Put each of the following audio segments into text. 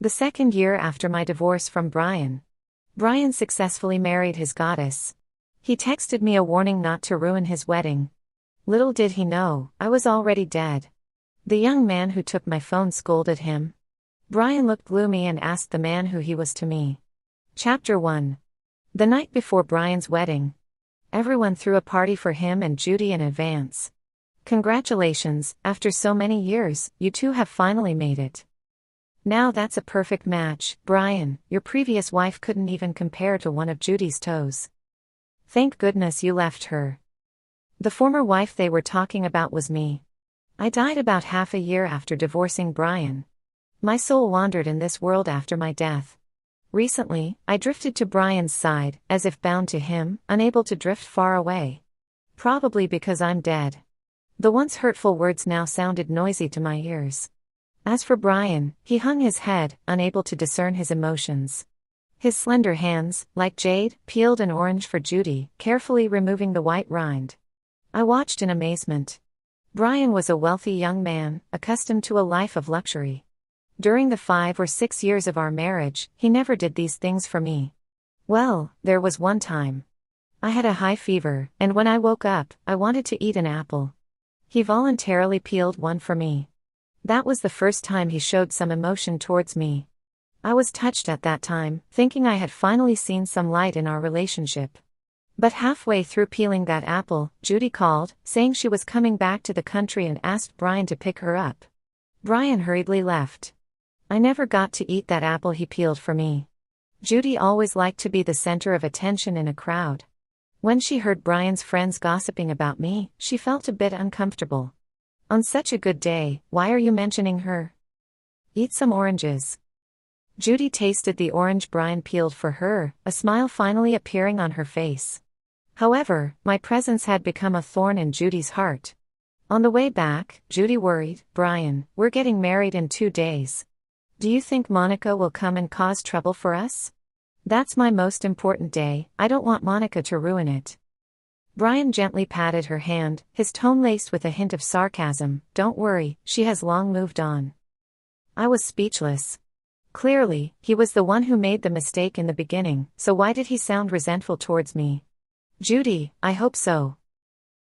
The second year after my divorce from Brian. Brian successfully married his goddess. He texted me a warning not to ruin his wedding. Little did he know, I was already dead. The young man who took my phone scolded him. Brian looked gloomy and asked the man who he was to me. Chapter 1. The night before Brian's wedding. Everyone threw a party for him and Judy in advance. Congratulations, after so many years, you two have finally made it. Now that's a perfect match, Brian. Your previous wife couldn't even compare to one of Judy's toes. Thank goodness you left her. The former wife they were talking about was me. I died about half a year after divorcing Brian. My soul wandered in this world after my death. Recently, I drifted to Brian's side, as if bound to him, unable to drift far away. Probably because I'm dead. The once hurtful words now sounded noisy to my ears. As for Brian, he hung his head, unable to discern his emotions. His slender hands, like jade, peeled an orange for Judy, carefully removing the white rind. I watched in amazement. Brian was a wealthy young man, accustomed to a life of luxury. During the 5 or 6 years of our marriage, he never did these things for me. Well, there was one time. I had a high fever, and when I woke up, I wanted to eat an apple. He voluntarily peeled one for me. That was the first time he showed some emotion towards me. I was touched at that time, thinking I had finally seen some light in our relationship. But halfway through peeling that apple, Judy called, saying she was coming back to the country and asked Brian to pick her up. Brian hurriedly left. I never got to eat that apple he peeled for me. Judy always liked to be the center of attention in a crowd. When she heard Brian's friends gossiping about me, she felt a bit uncomfortable. On such a good day, why are you mentioning her? Eat some oranges. Judy tasted the orange Brian peeled for her, a smile finally appearing on her face. However, my presence had become a thorn in Judy's heart. On the way back, Judy worried, Brian, we're getting married in 2 days. Do you think Monica will come and cause trouble for us? That's my most important day, I don't want Monica to ruin it. Brian gently patted her hand, his tone laced with a hint of sarcasm. Don't worry, she has long moved on. I was speechless. Clearly, he was the one who made the mistake in the beginning, so why did he sound resentful towards me? Judy, I hope so.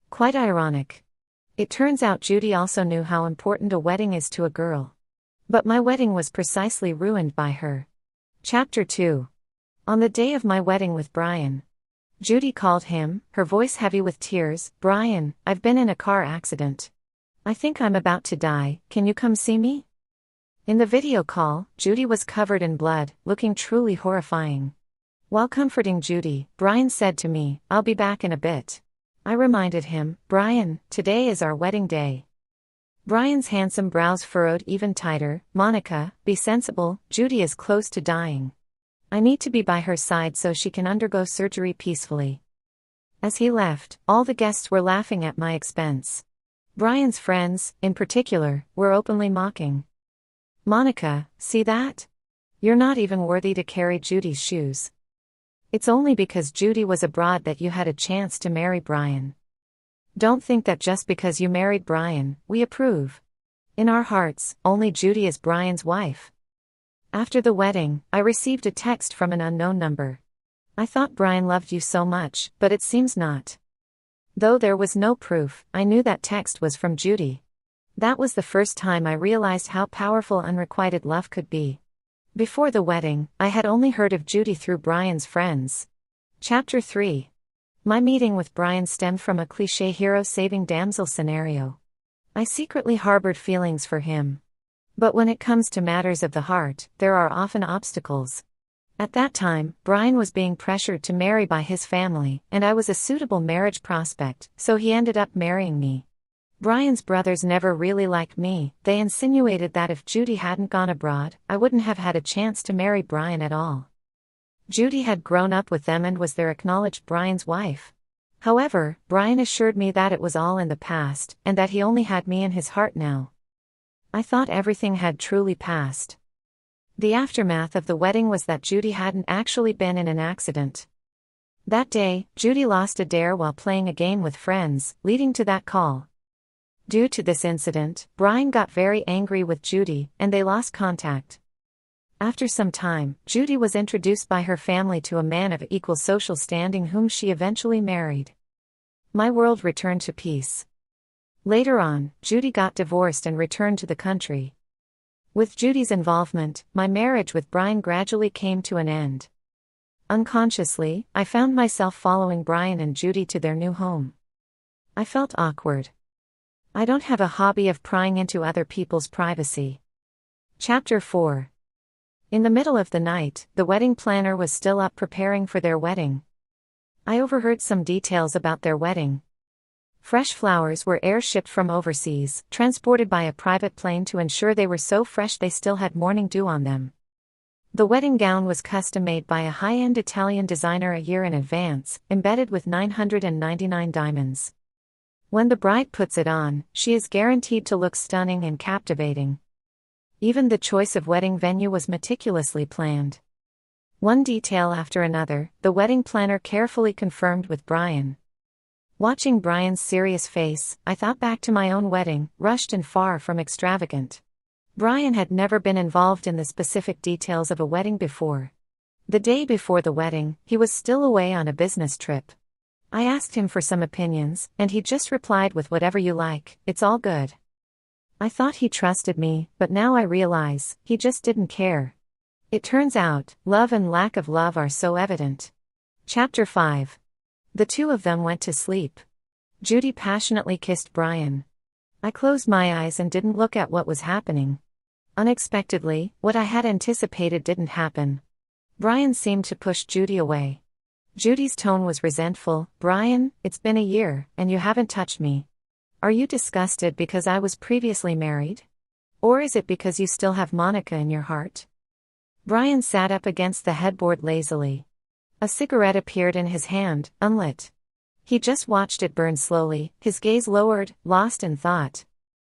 Quite ironic. It turns out Judy also knew how important a wedding is to a girl. But my wedding was precisely ruined by her. Chapter 2. On the day of my wedding with Brian. Judy called him, her voice heavy with tears. Brian, I've been in a car accident. I think I'm about to die, can you come see me? In the video call, Judy was covered in blood, looking truly horrifying. While comforting Judy, Brian said to me, I'll be back in a bit. I reminded him, Brian, today is our wedding day. Brian's handsome brows furrowed even tighter. Monica, be sensible, Judy is close to dying. I need to be by her side so she can undergo surgery peacefully. As he left, all the guests were laughing at my expense. Brian's friends, in particular, were openly mocking. Monica, see that? You're not even worthy to carry Judy's shoes. It's only because Judy was abroad that you had a chance to marry Brian. Don't think that just because you married Brian, we approve. In our hearts, only Judy is Brian's wife. After the wedding, I received a text from an unknown number. I thought Brian loved you so much, but it seems not. Though there was no proof, I knew that text was from Judy. That was the first time I realized how powerful unrequited love could be. Before the wedding, I had only heard of Judy through Brian's friends. Chapter 3. My meeting with Brian stemmed from a cliché hero-saving damsel scenario. I secretly harbored feelings for him. But when it comes to matters of the heart, there are often obstacles. At that time, Brian was being pressured to marry by his family, and I was a suitable marriage prospect, so he ended up marrying me. Brian's brothers never really liked me. They insinuated that if Judy hadn't gone abroad, I wouldn't have had a chance to marry Brian at all. Judy had grown up with them and was their acknowledged Brian's wife. However, Brian assured me that it was all in the past, and that he only had me in his heart now. I thought everything had truly passed. The aftermath of the wedding was that Judy hadn't actually been in an accident. That day, Judy lost a dare while playing a game with friends, leading to that call. Due to this incident, Brian got very angry with Judy, and they lost contact. After some time, Judy was introduced by her family to a man of equal social standing whom she eventually married. My world returned to peace. Later on, Judy got divorced and returned to the country. With Judy's involvement, my marriage with Brian gradually came to an end. Unconsciously, I found myself following Brian and Judy to their new home. I felt awkward. I don't have a hobby of prying into other people's privacy. Chapter 4. In the middle of the night, the wedding planner was still up preparing for their wedding. I overheard some details about their wedding. Fresh flowers were air-shipped from overseas, transported by a private plane to ensure they were so fresh they still had morning dew on them. The wedding gown was custom-made by a high-end Italian designer a year in advance, embedded with 999 diamonds. When the bride puts it on, she is guaranteed to look stunning and captivating. Even the choice of wedding venue was meticulously planned. One detail after another, the wedding planner carefully confirmed with Brian. Watching Brian's serious face, I thought back to my own wedding, rushed and far from extravagant. Brian had never been involved in the specific details of a wedding before. The day before the wedding, he was still away on a business trip. I asked him for some opinions, and he just replied with "Whatever you like, it's all good." I thought he trusted me, but now I realize, he just didn't care. It turns out, love and lack of love are so evident. Chapter 5. The two of them went to sleep. Judy passionately kissed Brian. I closed my eyes and didn't look at what was happening. Unexpectedly, what I had anticipated didn't happen. Brian seemed to push Judy away. Judy's tone was resentful. "Brian, it's been a year, and you haven't touched me. Are you disgusted because I was previously married? Or is it because you still have Monica in your heart?" Brian sat up against the headboard lazily. A cigarette appeared in his hand, unlit. He just watched it burn slowly, his gaze lowered, lost in thought.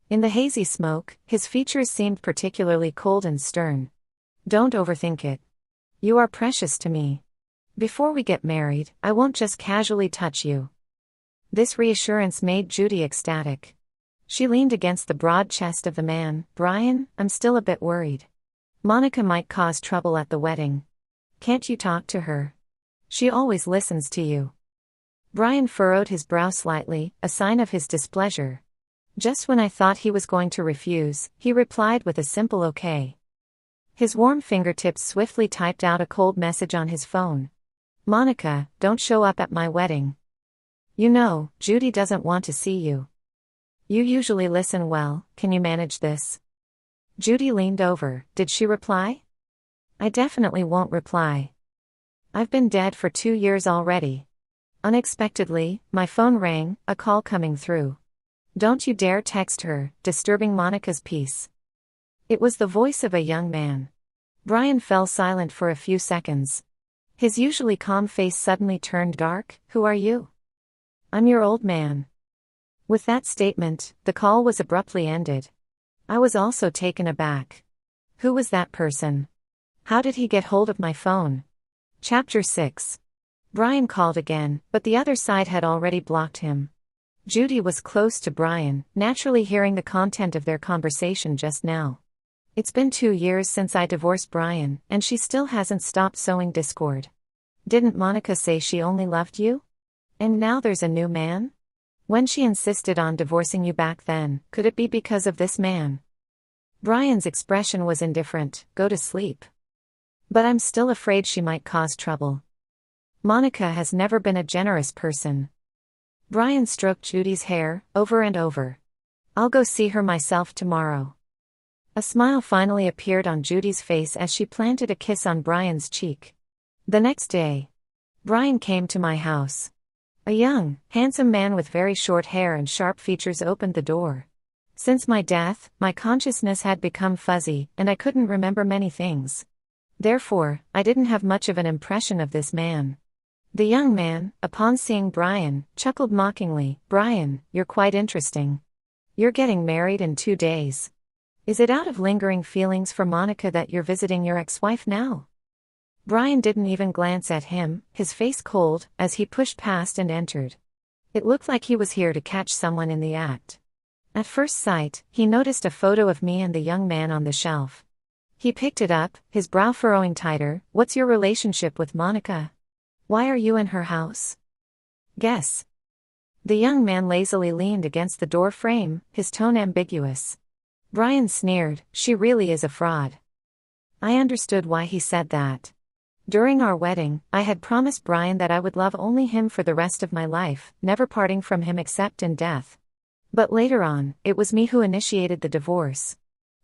In the hazy smoke, his features seemed particularly cold and stern. "Don't overthink it. You are precious to me. Before we get married, I won't just casually touch you." This reassurance made Judy ecstatic. She leaned against the broad chest of the man. "Brian, I'm still a bit worried. Monica might cause trouble at the wedding. Can't you talk to her? She always listens to you." Brian furrowed his brow slightly, a sign of his displeasure. Just when I thought he was going to refuse, he replied with a simple okay. His warm fingertips swiftly typed out a cold message on his phone. "Monica, don't show up at my wedding. You know, Judy doesn't want to see you. You usually listen well, can you manage this?" Judy leaned over. Did she reply? "I definitely won't reply. I've been dead for 2 years already." Unexpectedly, my phone rang, a call coming through. "Don't you dare text her," disturbing Monica's peace. It was the voice of a young man. Brian fell silent for a few seconds. His usually calm face suddenly turned dark. "Who are you?" "I'm your old man." With that statement, the call was abruptly ended. I was also taken aback. Who was that person? How did he get hold of my phone? Chapter 6. Brian called again, but the other side had already blocked him. Judy was close to Brian, naturally hearing the content of their conversation just now. "It's been 2 years since I divorced Brian, and she still hasn't stopped sowing discord. Didn't Monica say she only loved you? And now there's a new man? When she insisted on divorcing you back then, could it be because of this man?" Brian's expression was indifferent. "Go to sleep. But I'm still afraid she might cause trouble. Monica has never been a generous person." Brian stroked Judy's hair, over and over. "I'll go see her myself tomorrow." A smile finally appeared on Judy's face as she planted a kiss on Brian's cheek. The next day, Brian came to my house. A young, handsome man with very short hair and sharp features opened the door. Since my death, my consciousness had become fuzzy, and I couldn't remember many things. Therefore, I didn't have much of an impression of this man. The young man, upon seeing Brian, chuckled mockingly. "Brian, you're quite interesting. You're getting married in 2 days. Is it out of lingering feelings for Monica that you're visiting your ex-wife now?" Brian didn't even glance at him, his face cold, as he pushed past and entered. It looked like he was here to catch someone in the act. At first sight, he noticed a photo of me and the young man on the shelf. He picked it up, his brow furrowing tighter. What's your relationship with Monica? Why are you in her house? Guess. The young man lazily leaned against the door frame, his tone ambiguous. Brian sneered, she really is a fraud. I understood why he said that. During our wedding, I had promised Brian that I would love only him for the rest of my life, never parting from him except in death. But later on, it was me who initiated the divorce.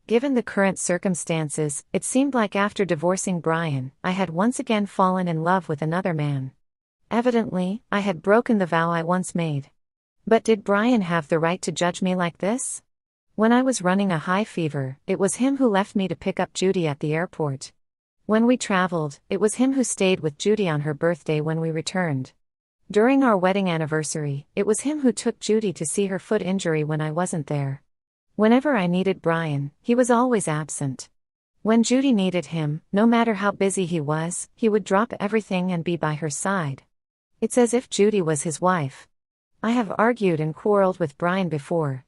Given the current circumstances, it seemed like after divorcing Brian, I had once again fallen in love with another man. Evidently, I had broken the vow I once made. But did Brian have the right to judge me like this? When I was running a high fever, it was him who left me to pick up Judy at the airport. When we traveled, it was him who stayed with Judy on her birthday when we returned. During our wedding anniversary, it was him who took Judy to see her foot injury when I wasn't there. Whenever I needed Brian, he was always absent. When Judy needed him, no matter how busy he was, he would drop everything and be by her side. It's as if Judy was his wife. I have argued and quarreled with Brian before.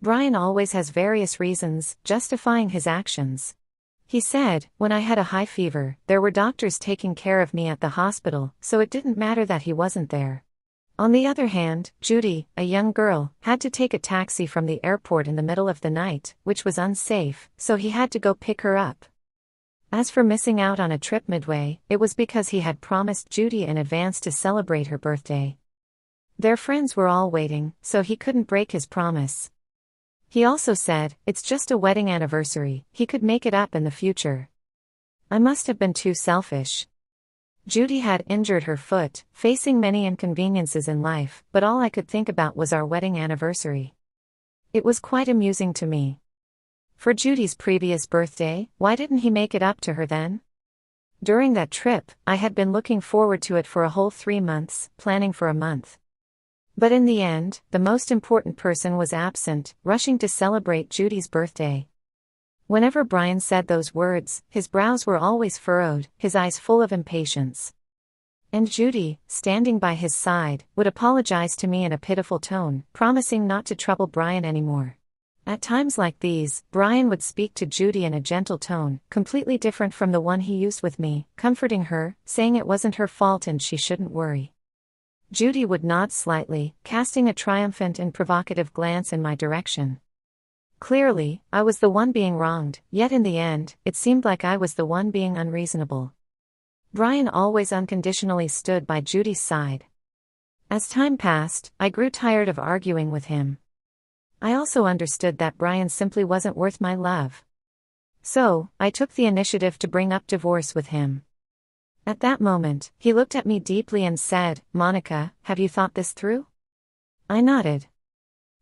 Brian always has various reasons, justifying his actions. He said, when I had a high fever, there were doctors taking care of me at the hospital, so it didn't matter that he wasn't there. On the other hand, Judy, a young girl, had to take a taxi from the airport in the middle of the night, which was unsafe, so he had to go pick her up. As for missing out on a trip midway, it was because he had promised Judy in advance to celebrate her birthday. Their friends were all waiting, so he couldn't break his promise. He also said, it's just a wedding anniversary, he could make it up in the future. I must have been too selfish. Judy had injured her foot, facing many inconveniences in life, but all I could think about was our wedding anniversary. It was quite amusing to me. For Judy's previous birthday, why didn't he make it up to her then? During that trip, I had been looking forward to it for a whole 3 months, planning for a month. But in the end, the most important person was absent, rushing to celebrate Judy's birthday. Whenever Brian said those words, his brows were always furrowed, his eyes full of impatience. And Judy, standing by his side, would apologize to me in a pitiful tone, promising not to trouble Brian anymore. At times like these, Brian would speak to Judy in a gentle tone, completely different from the one he used with me, comforting her, saying it wasn't her fault and she shouldn't worry. Judy would nod slightly, casting a triumphant and provocative glance in my direction. Clearly, I was the one being wronged, yet in the end, it seemed like I was the one being unreasonable. Brian always unconditionally stood by Judy's side. As time passed, I grew tired of arguing with him. I also understood that Brian simply wasn't worth my love. So, I took the initiative to bring up divorce with him. At that moment, he looked at me deeply and said, Monica, have you thought this through? I nodded.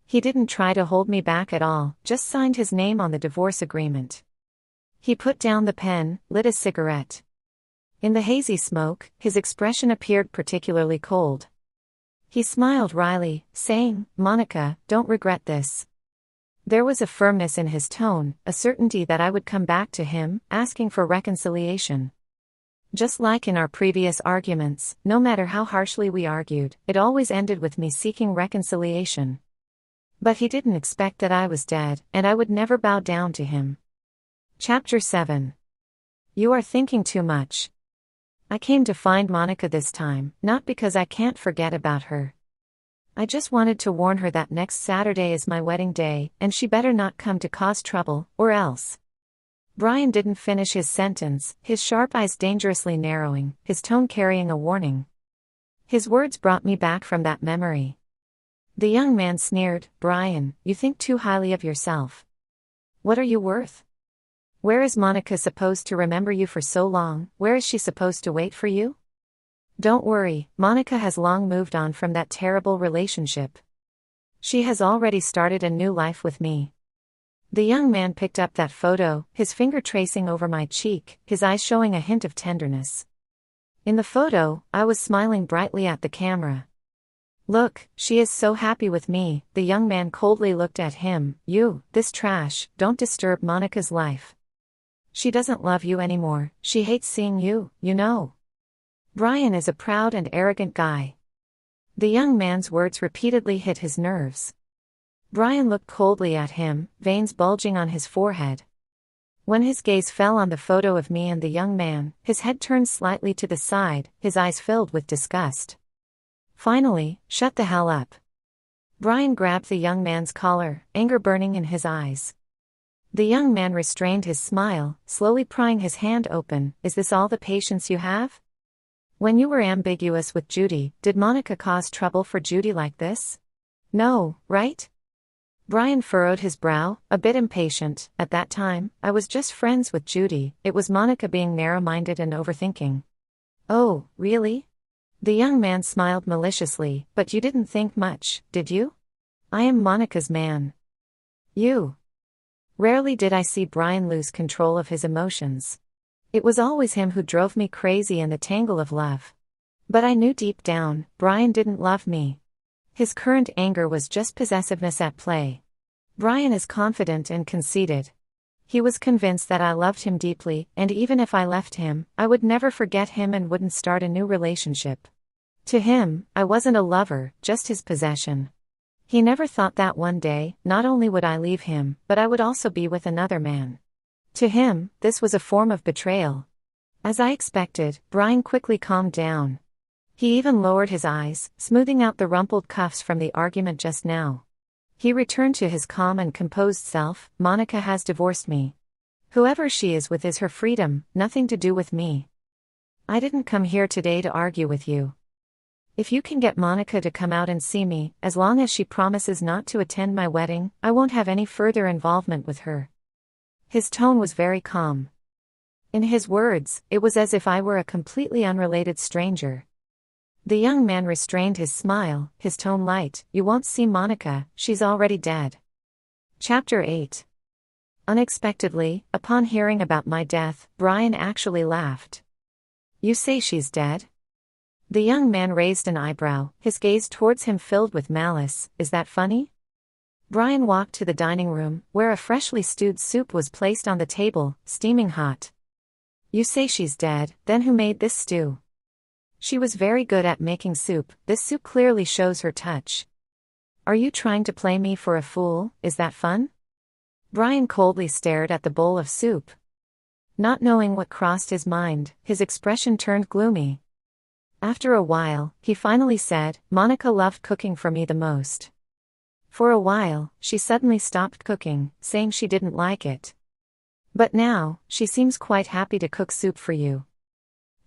He didn't try to hold me back at all, just signed his name on the divorce agreement. He put down the pen, lit a cigarette. In the hazy smoke, his expression appeared particularly cold. He smiled wryly, saying, Monica, don't regret this. There was a firmness in his tone, a certainty that I would come back to him, asking for reconciliation. Just like in our previous arguments, no matter how harshly we argued, it always ended with me seeking reconciliation. But he didn't expect that I was dead, and I would never bow down to him. Chapter 7. You are thinking too much. I came to find Monica this time, not because I can't forget about her. I just wanted to warn her that next Saturday is my wedding day, and she better not come to cause trouble, or else. Brian didn't finish his sentence, his sharp eyes dangerously narrowing, his tone carrying a warning. His words brought me back from that memory. The young man sneered, Brian, you think too highly of yourself. What are you worth? Where is Monica supposed to remember you for so long? Where is she supposed to wait for you? Don't worry, Monica has long moved on from that terrible relationship. She has already started a new life with me. The young man picked up that photo, his finger tracing over my cheek, his eyes showing a hint of tenderness. In the photo, I was smiling brightly at the camera. Look, she is so happy with me. The young man coldly looked at him. You, this trash, don't disturb Monica's life. She doesn't love you anymore, she hates seeing you, you know. Brian is a proud and arrogant guy. The young man's words repeatedly hit his nerves. Brian looked coldly at him, veins bulging on his forehead. When his gaze fell on the photo of me and the young man, his head turned slightly to the side, his eyes filled with disgust. Finally, shut the hell up. Brian grabbed the young man's collar, anger burning in his eyes. The young man restrained his smile, slowly prying his hand open. Is this all the patience you have? When you were ambiguous with Judy, did Monica cause trouble for Judy like this? No, right? Brian furrowed his brow, a bit impatient. At that time, I was just friends with Judy. It was Monica being narrow-minded and overthinking. Oh, really? The young man smiled maliciously. But you didn't think much, did you? I am Monica's man. You. Rarely did I see Brian lose control of his emotions. It was always him who drove me crazy in the tangle of love. But I knew deep down, Brian didn't love me. His current anger was just possessiveness at play. Brian is confident and conceited. He was convinced that I loved him deeply, and even if I left him, I would never forget him and wouldn't start a new relationship. To him, I wasn't a lover, just his possession. He never thought that one day, not only would I leave him, but I would also be with another man. To him, this was a form of betrayal. As I expected, Brian quickly calmed down. He even lowered his eyes, smoothing out the rumpled cuffs from the argument just now. He returned to his calm and composed self. Monica has divorced me. Whoever she is with is her freedom, nothing to do with me. I didn't come here today to argue with you. If you can get Monica to come out and see me, as long as she promises not to attend my wedding, I won't have any further involvement with her. His tone was very calm. In his words, it was as if I were a completely unrelated stranger. The young man restrained his smile, his tone light. You won't see Monica, she's already dead. Chapter 8. Unexpectedly, upon hearing about my death, Brian actually laughed. You say she's dead? The young man raised an eyebrow, his gaze towards him filled with malice. Is that funny? Brian walked to the dining room, where a freshly stewed soup was placed on the table, steaming hot. You say she's dead, then who made this stew? She was very good at making soup. This soup clearly shows her touch. Are you trying to play me for a fool? Is that fun? Brian coldly stared at the bowl of soup. Not knowing what crossed his mind, his expression turned gloomy. After a while, he finally said, Monica loved cooking for me the most. For a while, she suddenly stopped cooking, saying she didn't like it. But now, she seems quite happy to cook soup for you.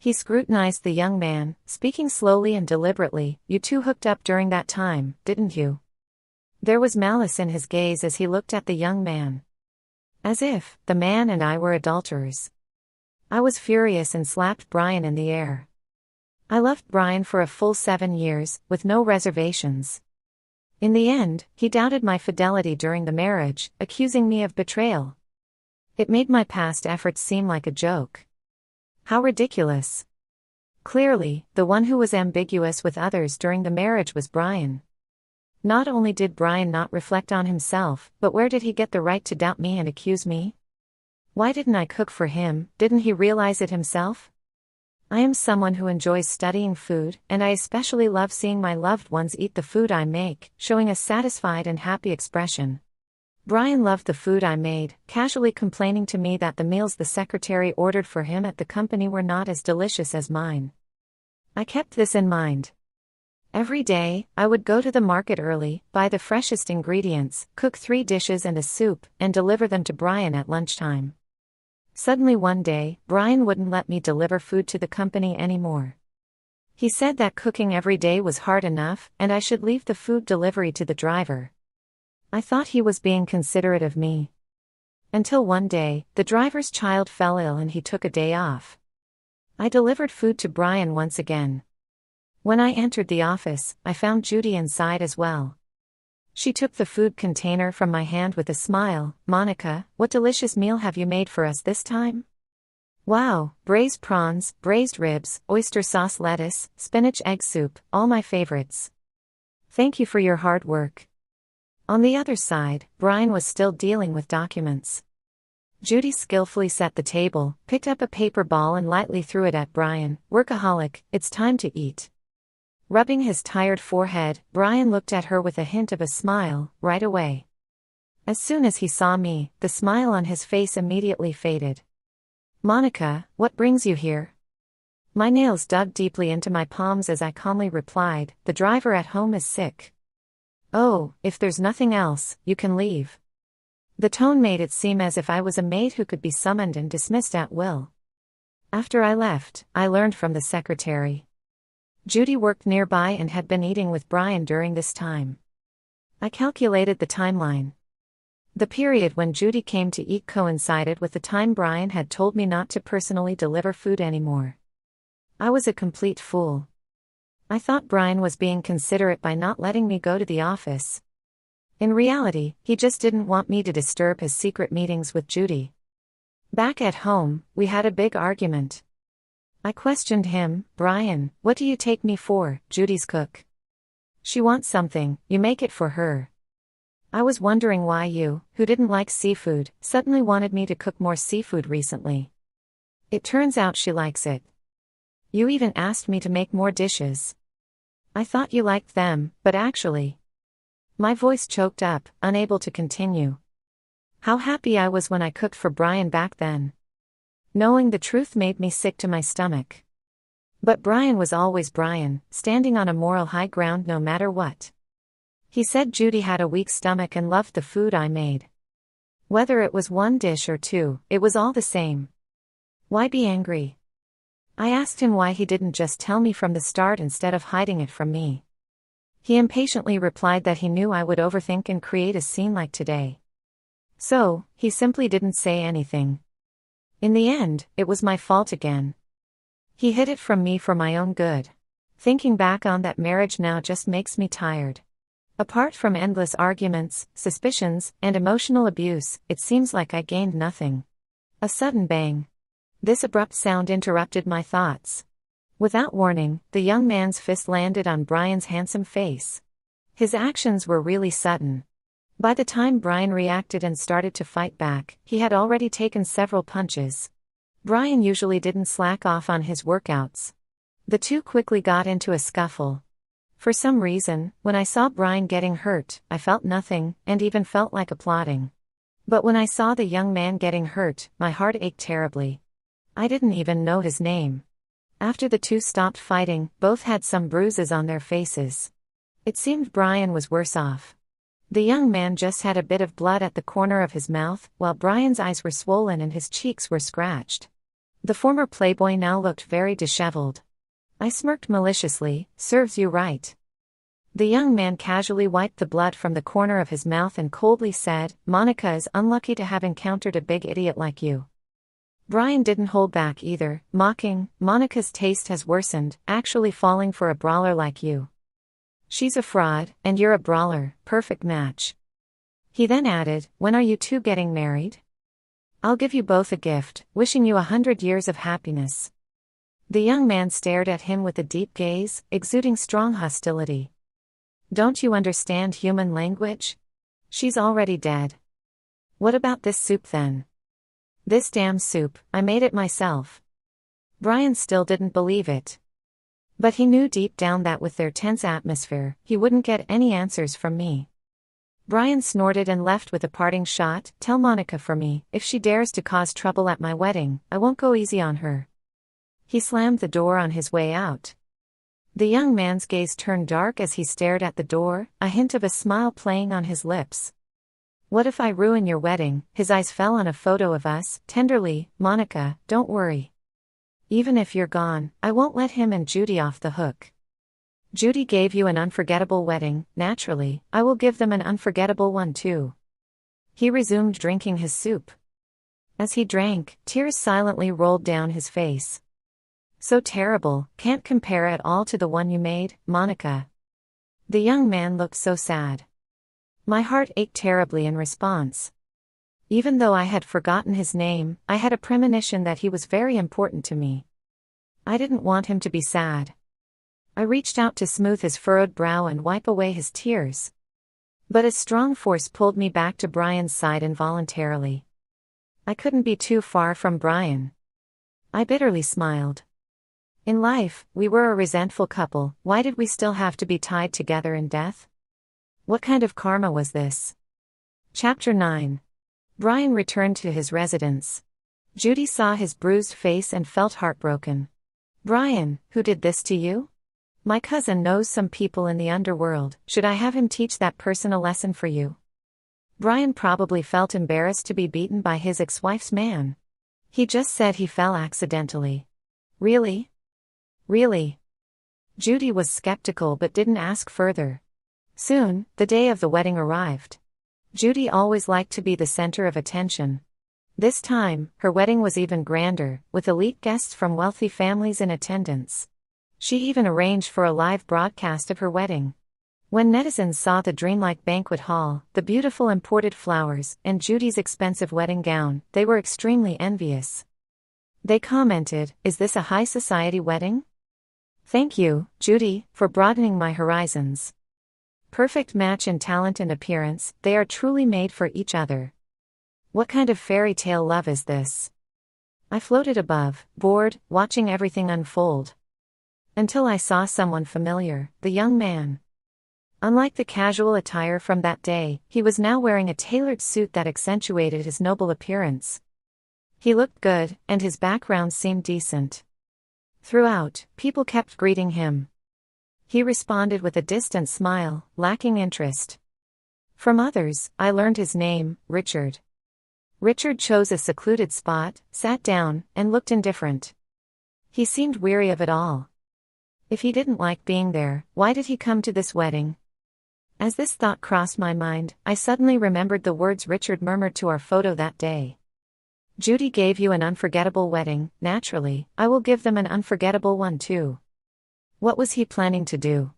He scrutinized the young man, speaking slowly and deliberately. You two hooked up during that time, didn't you? There was malice in his gaze as he looked at the young man. As if the man and I were adulterers. I was furious and slapped Brian in the air. I loved Brian for a full 7 years, with no reservations. In the end, he doubted my fidelity during the marriage, accusing me of betrayal. It made my past efforts seem like a joke. How ridiculous. Clearly, the one who was ambiguous with others during the marriage was Brian. Not only did Brian not reflect on himself, but where did he get the right to doubt me and accuse me? Why didn't I cook for him? Didn't he realize it himself? I am someone who enjoys studying food, and I especially love seeing my loved ones eat the food I make, showing a satisfied and happy expression. Brian loved the food I made, casually complaining to me that the meals the secretary ordered for him at the company were not as delicious as mine. I kept this in mind. Every day, I would go to the market early, buy the freshest ingredients, cook 3 dishes and a soup, and deliver them to Brian at lunchtime. Suddenly one day, Brian wouldn't let me deliver food to the company anymore. He said that cooking every day was hard enough, and I should leave the food delivery to the driver. I thought he was being considerate of me. Until one day, the driver's child fell ill and he took a day off. I delivered food to Brian once again. When I entered the office, I found Judy inside as well. She took the food container from my hand with a smile. Monica, what delicious meal have you made for us this time? Wow, braised prawns, braised ribs, oyster sauce lettuce, spinach egg soup, all my favorites. Thank you for your hard work. On the other side, Brian was still dealing with documents. Judy skillfully set the table, picked up a paper ball and lightly threw it at Brian. Workaholic, it's time to eat. Rubbing his tired forehead, Brian looked at her with a hint of a smile. Right away. As soon as he saw me, the smile on his face immediately faded. "Monica, what brings you here?" My nails dug deeply into my palms as I calmly replied, "The driver at home is sick." "Oh, if there's nothing else, you can leave." The tone made it seem as if I was a maid who could be summoned and dismissed at will. After I left, I learned from the secretary. Judy worked nearby and had been eating with Brian during this time. I calculated the timeline. The period when Judy came to eat coincided with the time Brian had told me not to personally deliver food anymore. I was a complete fool. I thought Brian was being considerate by not letting me go to the office. In reality, he just didn't want me to disturb his secret meetings with Judy. Back at home, we had a big argument. I questioned him. "Brian, what do you take me for, Judy's cook? She wants something, you make it for her. I was wondering why you, who didn't like seafood, suddenly wanted me to cook more seafood recently. It turns out she likes it. You even asked me to make more dishes. I thought you liked them, but actually..." My voice choked up, unable to continue. How happy I was when I cooked for Brian back then. Knowing the truth made me sick to my stomach. But Brian was always Brian, standing on a moral high ground no matter what. He said Judy had a weak stomach and loved the food I made. Whether it was one dish or two, it was all the same. Why be angry? I asked him why he didn't just tell me from the start instead of hiding it from me. He impatiently replied that he knew I would overthink and create a scene like today. So, he simply didn't say anything. In the end, it was my fault again. He hid it from me for my own good. Thinking back on that marriage now just makes me tired. Apart from endless arguments, suspicions, and emotional abuse, it seems like I gained nothing. A sudden bang. This abrupt sound interrupted my thoughts. Without warning, the young man's fist landed on Brian's handsome face. His actions were really sudden. By the time Brian reacted and started to fight back, he had already taken several punches. Brian usually didn't slack off on his workouts. The two quickly got into a scuffle. For some reason, when I saw Brian getting hurt, I felt nothing, and even felt like applauding. But when I saw the young man getting hurt, my heart ached terribly. I didn't even know his name. After the two stopped fighting, both had some bruises on their faces. It seemed Brian was worse off. The young man just had a bit of blood at the corner of his mouth, while Brian's eyes were swollen and his cheeks were scratched. The former playboy now looked very disheveled. I smirked maliciously. "Serves you right." The young man casually wiped the blood from the corner of his mouth and coldly said, "Monica is unlucky to have encountered a big idiot like you." Brian didn't hold back either, mocking, "Monica's taste has worsened, actually falling for a brawler like you. She's a fraud, and you're a brawler, perfect match." He then added, "When are you two getting married? I'll give you both a gift, wishing you 100 years of happiness." The young man stared at him with a deep gaze, exuding strong hostility. "Don't you understand human language? She's already dead. What about this soup then?" "This damn soup, I made it myself." Brian still didn't believe it. But he knew deep down that with their tense atmosphere, he wouldn't get any answers from me. Brian snorted and left with a parting shot, "Tell Monica for me, if she dares to cause trouble at my wedding, I won't go easy on her." He slammed the door on his way out. The young man's gaze turned dark as he stared at the door, a hint of a smile playing on his lips. "What if I ruin your wedding?" His eyes fell on a photo of us, tenderly. "Monica, don't worry. Even if you're gone, I won't let him and Judy off the hook. Judy gave you an unforgettable wedding, naturally, I will give them an unforgettable one too." He resumed drinking his soup. As he drank, tears silently rolled down his face. "So terrible, can't compare at all to the one you made, Monica." The young man looked so sad. My heart ached terribly in response. Even though I had forgotten his name, I had a premonition that he was very important to me. I didn't want him to be sad. I reached out to smooth his furrowed brow and wipe away his tears. But a strong force pulled me back to Brian's side involuntarily. I couldn't be too far from Brian. I bitterly smiled. In life, we were a resentful couple. Why did we still have to be tied together in death? What kind of karma was this? Chapter 9. Brian returned to his residence. Judy saw his bruised face and felt heartbroken. "Brian, who did this to you?" "My cousin knows some people in the underworld. Should I have him teach that person a lesson for you?" Brian probably felt embarrassed to be beaten by his ex-wife's man. He just said he fell accidentally. "Really? Really?" Judy was skeptical but didn't ask further. Soon, the day of the wedding arrived. Judy always liked to be the center of attention. This time, her wedding was even grander, with elite guests from wealthy families in attendance. She even arranged for a live broadcast of her wedding. When netizens saw the dreamlike banquet hall, the beautiful imported flowers, and Judy's expensive wedding gown, they were extremely envious. They commented, "Is this a high society wedding? Thank you, Judy, for broadening my horizons. Perfect match in talent and appearance, they are truly made for each other. What kind of fairy tale love is this?" I floated above, bored, watching everything unfold. Until I saw someone familiar, the young man. Unlike the casual attire from that day, he was now wearing a tailored suit that accentuated his noble appearance. He looked good, and his background seemed decent. Throughout, people kept greeting him. He responded with a distant smile, lacking interest. From others, I learned his name, Richard. Richard chose a secluded spot, sat down, and looked indifferent. He seemed weary of it all. If he didn't like being there, why did he come to this wedding? As this thought crossed my mind, I suddenly remembered the words Richard murmured to our photo that day. "Judy gave you an unforgettable wedding, naturally, I will give them an unforgettable one too." What was he planning to do?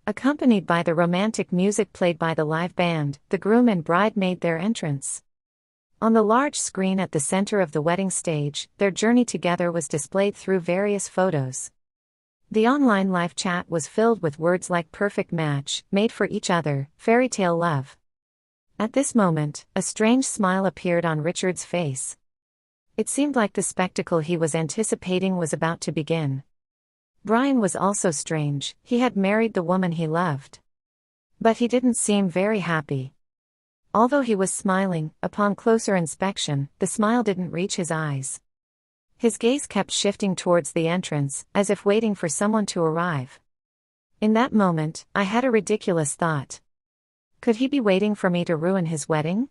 Accompanied by the romantic music played by the live band, the groom and bride made their entrance. On the large screen at the center of the wedding stage, their journey together was displayed through various photos. The online live chat was filled with words like perfect match, made for each other, fairy tale love. At this moment, a strange smile appeared on Richard's face. It seemed like the spectacle he was anticipating was about to begin. Brian was also strange, he had married the woman he loved. But he didn't seem very happy. Although he was smiling, upon closer inspection, the smile didn't reach his eyes. His gaze kept shifting towards the entrance, as if waiting for someone to arrive. In that moment, I had a ridiculous thought. Could he be waiting for me to ruin his wedding?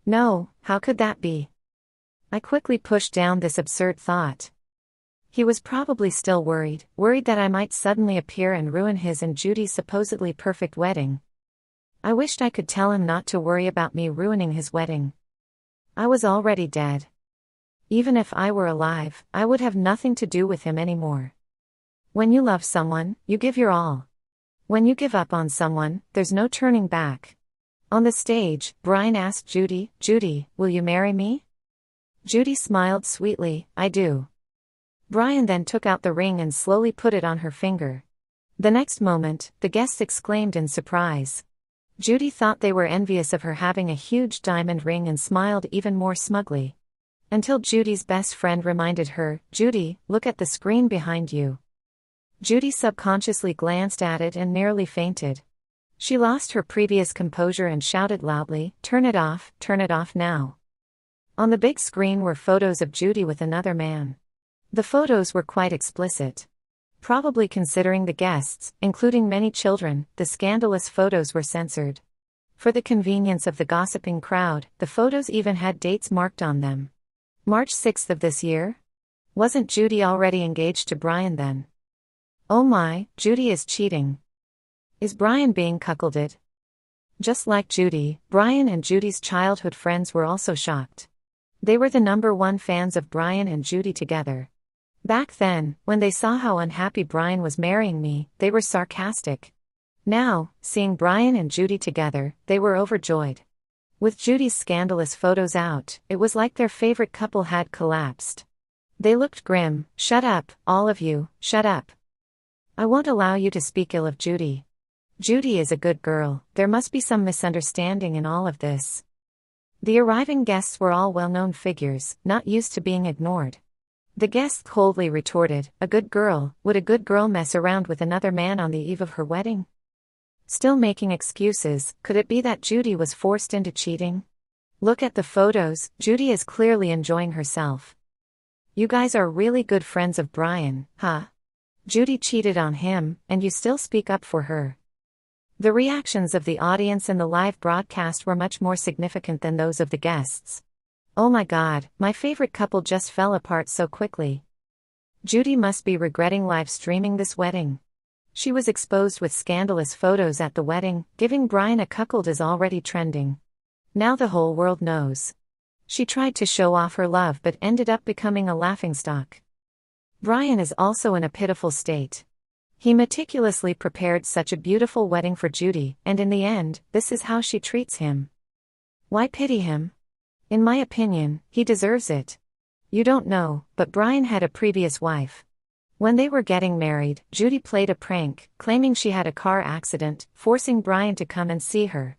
No, how could that be? I quickly pushed down this absurd thought. He was probably still worried that I might suddenly appear and ruin his and Judy's supposedly perfect wedding. I wished I could tell him not to worry about me ruining his wedding. I was already dead. Even if I were alive, I would have nothing to do with him anymore. When you love someone, you give your all. When you give up on someone, there's no turning back. On the stage, Brian asked Judy, "Judy, will you marry me?" Judy smiled sweetly, "I do." Brian then took out the ring and slowly put it on her finger. The next moment, the guests exclaimed in surprise. Judy thought they were envious of her having a huge diamond ring and smiled even more smugly. Until Judy's best friend reminded her, "Judy, look at the screen behind you." Judy subconsciously glanced at it and nearly fainted. She lost her previous composure and shouted loudly, turn it off now." On the big screen were photos of Judy with another man. The photos were quite explicit. Probably considering the guests, including many children, the scandalous photos were censored. For the convenience of the gossiping crowd, the photos even had dates marked on them. March 6th of this year? Wasn't Judy already engaged to Brian then? Oh my, Judy is cheating. Is Brian being cuckolded? Just like Judy, Brian and Judy's childhood friends were also shocked. They were the #1 fans of Brian and Judy together. Back then, when they saw how unhappy Brian was marrying me, they were sarcastic. Now, seeing Brian and Judy together, they were overjoyed. With Judy's scandalous photos out, it was like their favorite couple had collapsed. They looked grim. "Shut up, all of you, shut up. I won't allow you to speak ill of Judy. Judy is a good girl, there must be some misunderstanding in all of this." The arriving guests were all well-known figures, not used to being ignored. The guests coldly retorted, "A good girl, would a good girl mess around with another man on the eve of her wedding?" Still making excuses, could it be that Judy was forced into cheating? Look at the photos, Judy is clearly enjoying herself. You guys are really good friends of Brian, huh? Judy cheated on him, and you still speak up for her. The reactions of the audience in the live broadcast were much more significant than those of the guests. Oh my God, my favorite couple just fell apart so quickly. Judy must be regretting live streaming this wedding. She was exposed with scandalous photos at the wedding, giving Brian a cuckold is already trending. Now the whole world knows. She tried to show off her love but ended up becoming a laughingstock. Brian is also in a pitiful state. He meticulously prepared such a beautiful wedding for Judy, and in the end, this is how she treats him. Why pity him? In my opinion, he deserves it. You don't know, but Brian had a previous wife. When they were getting married, Judy played a prank, claiming she had a car accident, forcing Brian to come and see her.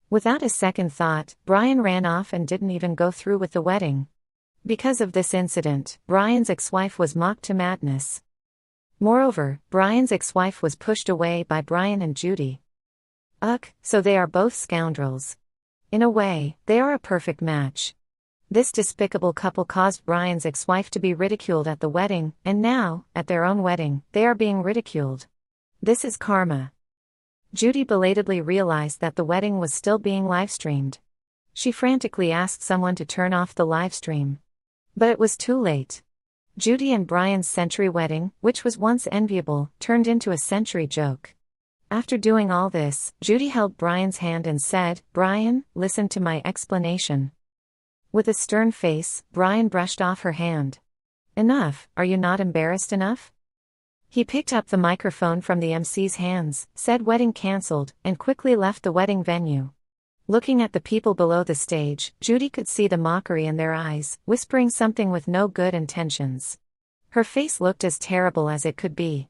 Without a second thought, Brian ran off and didn't even go through with the wedding. Because of this incident, Brian's ex-wife was mocked to madness. Moreover, Brian's ex-wife was pushed away by Brian and Judy. Ugh, so they are both scoundrels. In a way, they are a perfect match. This despicable couple caused Brian's ex-wife to be ridiculed at the wedding, and now, at their own wedding, they are being ridiculed. This is karma. Judy belatedly realized that the wedding was still being live-streamed. She frantically asked someone to turn off the live stream. But it was too late. Judy and Brian's century wedding, which was once enviable, turned into a century joke. After doing all this, Judy held Brian's hand and said, "Brian, listen to my explanation." With a stern face, Brian brushed off her hand. "Enough, are you not embarrassed enough?" He picked up the microphone from the MC's hands, said wedding cancelled, and quickly left the wedding venue. Looking at the people below the stage, Judy could see the mockery in their eyes, whispering something with no good intentions. Her face looked as terrible as it could be.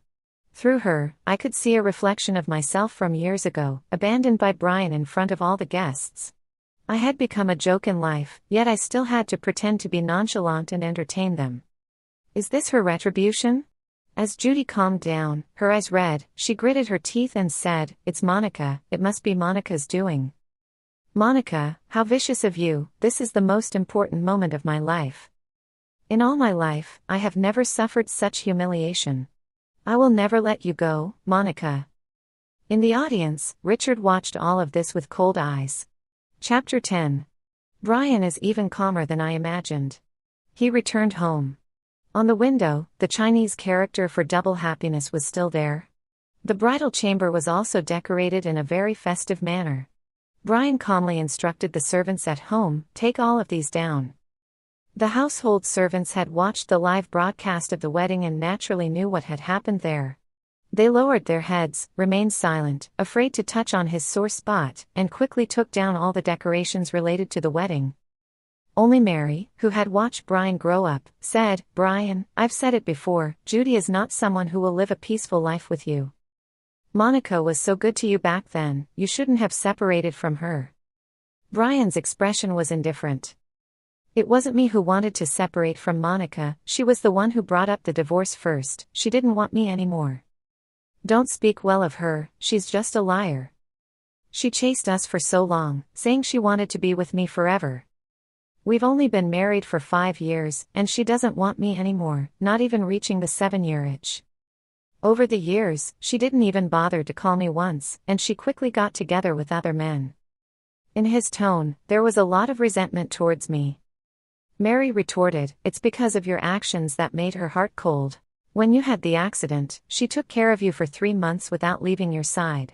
Through her, I could see a reflection of myself from years ago, abandoned by Brian in front of all the guests. I had become a joke in life, yet I still had to pretend to be nonchalant and entertain them. Is this her retribution? As Judy calmed down, her eyes red, she gritted her teeth and said, "It's Monica, it must be Monica's doing." "Monica, how vicious of you, this is the most important moment of my life. In all my life, I have never suffered such humiliation. I will never let you go, Monica." In the audience, Richard watched all of this with cold eyes. Chapter 10. Brian is even calmer than I imagined. He returned home. On the window, the Chinese character for Double Happiness was still there. The bridal chamber was also decorated in a very festive manner. Brian calmly instructed the servants at home, "Take all of these down." The household servants had watched the live broadcast of the wedding and naturally knew what had happened there. They lowered their heads, remained silent, afraid to touch on his sore spot, and quickly took down all the decorations related to the wedding. Only Mary, who had watched Brian grow up, said, "Brian, I've said it before, Judy is not someone who will live a peaceful life with you. Monica was so good to you back then, you shouldn't have separated from her." Brian's expression was indifferent. "It wasn't me who wanted to separate from Monica, she was the one who brought up the divorce first, she didn't want me anymore. Don't speak well of her, she's just a liar. She chased us for so long, saying she wanted to be with me forever. We've only been married for 5 years, and she doesn't want me anymore, not even reaching the 7-year itch. Over the years, she didn't even bother to call me once, and she quickly got together with other men." In his tone, there was a lot of resentment towards me. Mary retorted, "It's because of your actions that made her heart cold. When you had the accident, she took care of you for 3 months without leaving your side.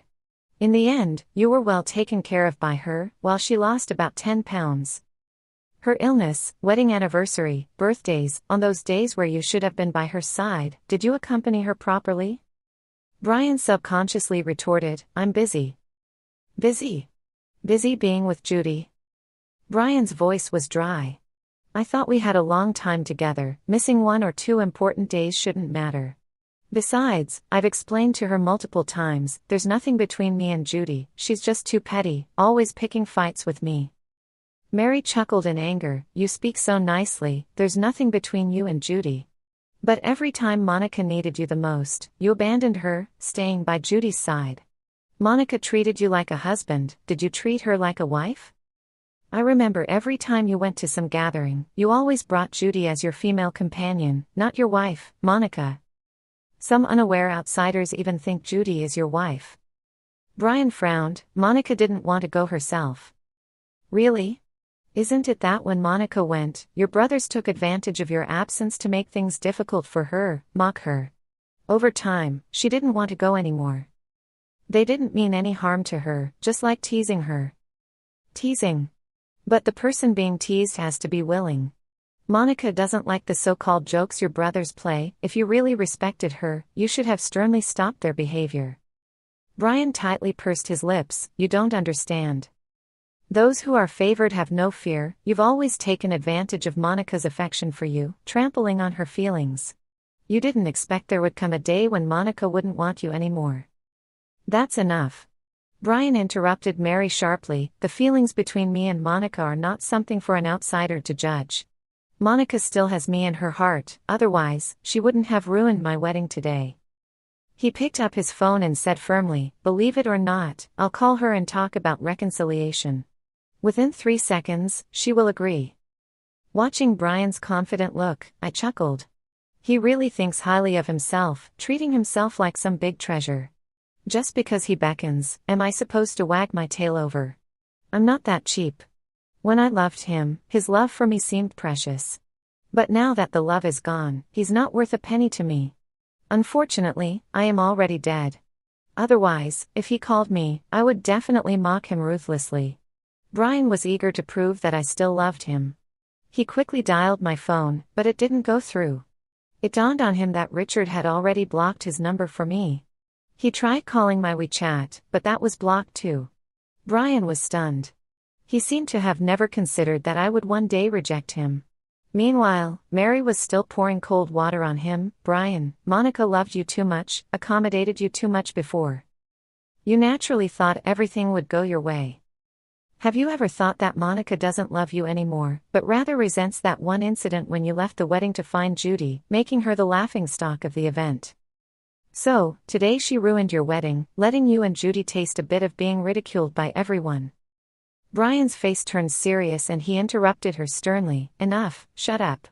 In the end, you were well taken care of by her, while she lost about 10 pounds. Her illness, wedding anniversary, birthdays, on those days where you should have been by her side, did you accompany her properly?" Brian subconsciously retorted, "I'm busy." Busy? Busy being with Judy? Brian's voice was dry. "I thought we had a long time together, missing 1 or 2 important days shouldn't matter. Besides, I've explained to her multiple times, there's nothing between me and Judy, she's just too petty, always picking fights with me." Mary chuckled in anger, "You speak so nicely, there's nothing between you and Judy. But every time Monica needed you the most, you abandoned her, staying by Judy's side. Monica treated you like a husband, did you treat her like a wife? I remember every time you went to some gathering, you always brought Judy as your female companion, not your wife, Monica. Some unaware outsiders even think Judy is your wife. Brian frowned. Monica didn't want to go herself. Really? Isn't it that when Monica went, your brothers took advantage of your absence to make things difficult for her, mock her? Over time, she didn't want to go anymore. They didn't mean any harm to her, just like teasing her. Teasing. But the person being teased has to be willing. Monica doesn't like the so-called jokes your brothers play. If you really respected her, you should have sternly stopped their behavior. Brian tightly pursed his lips. You don't understand. Those who are favored have no fear. You've always taken advantage of Monica's affection for you, trampling on her feelings. You didn't expect there would come a day when Monica wouldn't want you anymore. That's enough. Brian interrupted Mary sharply. The feelings between me and Monica are not something for an outsider to judge. Monica still has me in her heart, otherwise, she wouldn't have ruined my wedding today. He picked up his phone and said firmly, believe it or not, I'll call her and talk about reconciliation. Within 3 seconds, she will agree. Watching Brian's confident look, I chuckled. He really thinks highly of himself, treating himself like some big treasure. Just because he beckons, am I supposed to wag my tail over? I'm not that cheap. When I loved him, his love for me seemed precious. But now that the love is gone, he's not worth a penny to me. Unfortunately, I am already dead. Otherwise, if he called me, I would definitely mock him ruthlessly. Brian was eager to prove that I still loved him. He quickly dialed my phone, but it didn't go through. It dawned on him that Richard had already blocked his number for me. He tried calling my WeChat, but that was blocked too. Brian was stunned. He seemed to have never considered that I would one day reject him. Meanwhile, Mary was still pouring cold water on him. Brian, Monica loved you too much, accommodated you too much before. You naturally thought everything would go your way. Have you ever thought that Monica doesn't love you anymore, but rather resents that one incident when you left the wedding to find Judy, making her the laughingstock of the event? So, today she ruined your wedding, letting you and Judy taste a bit of being ridiculed by everyone. Brian's face turned serious and he interrupted her sternly. Enough, shut up.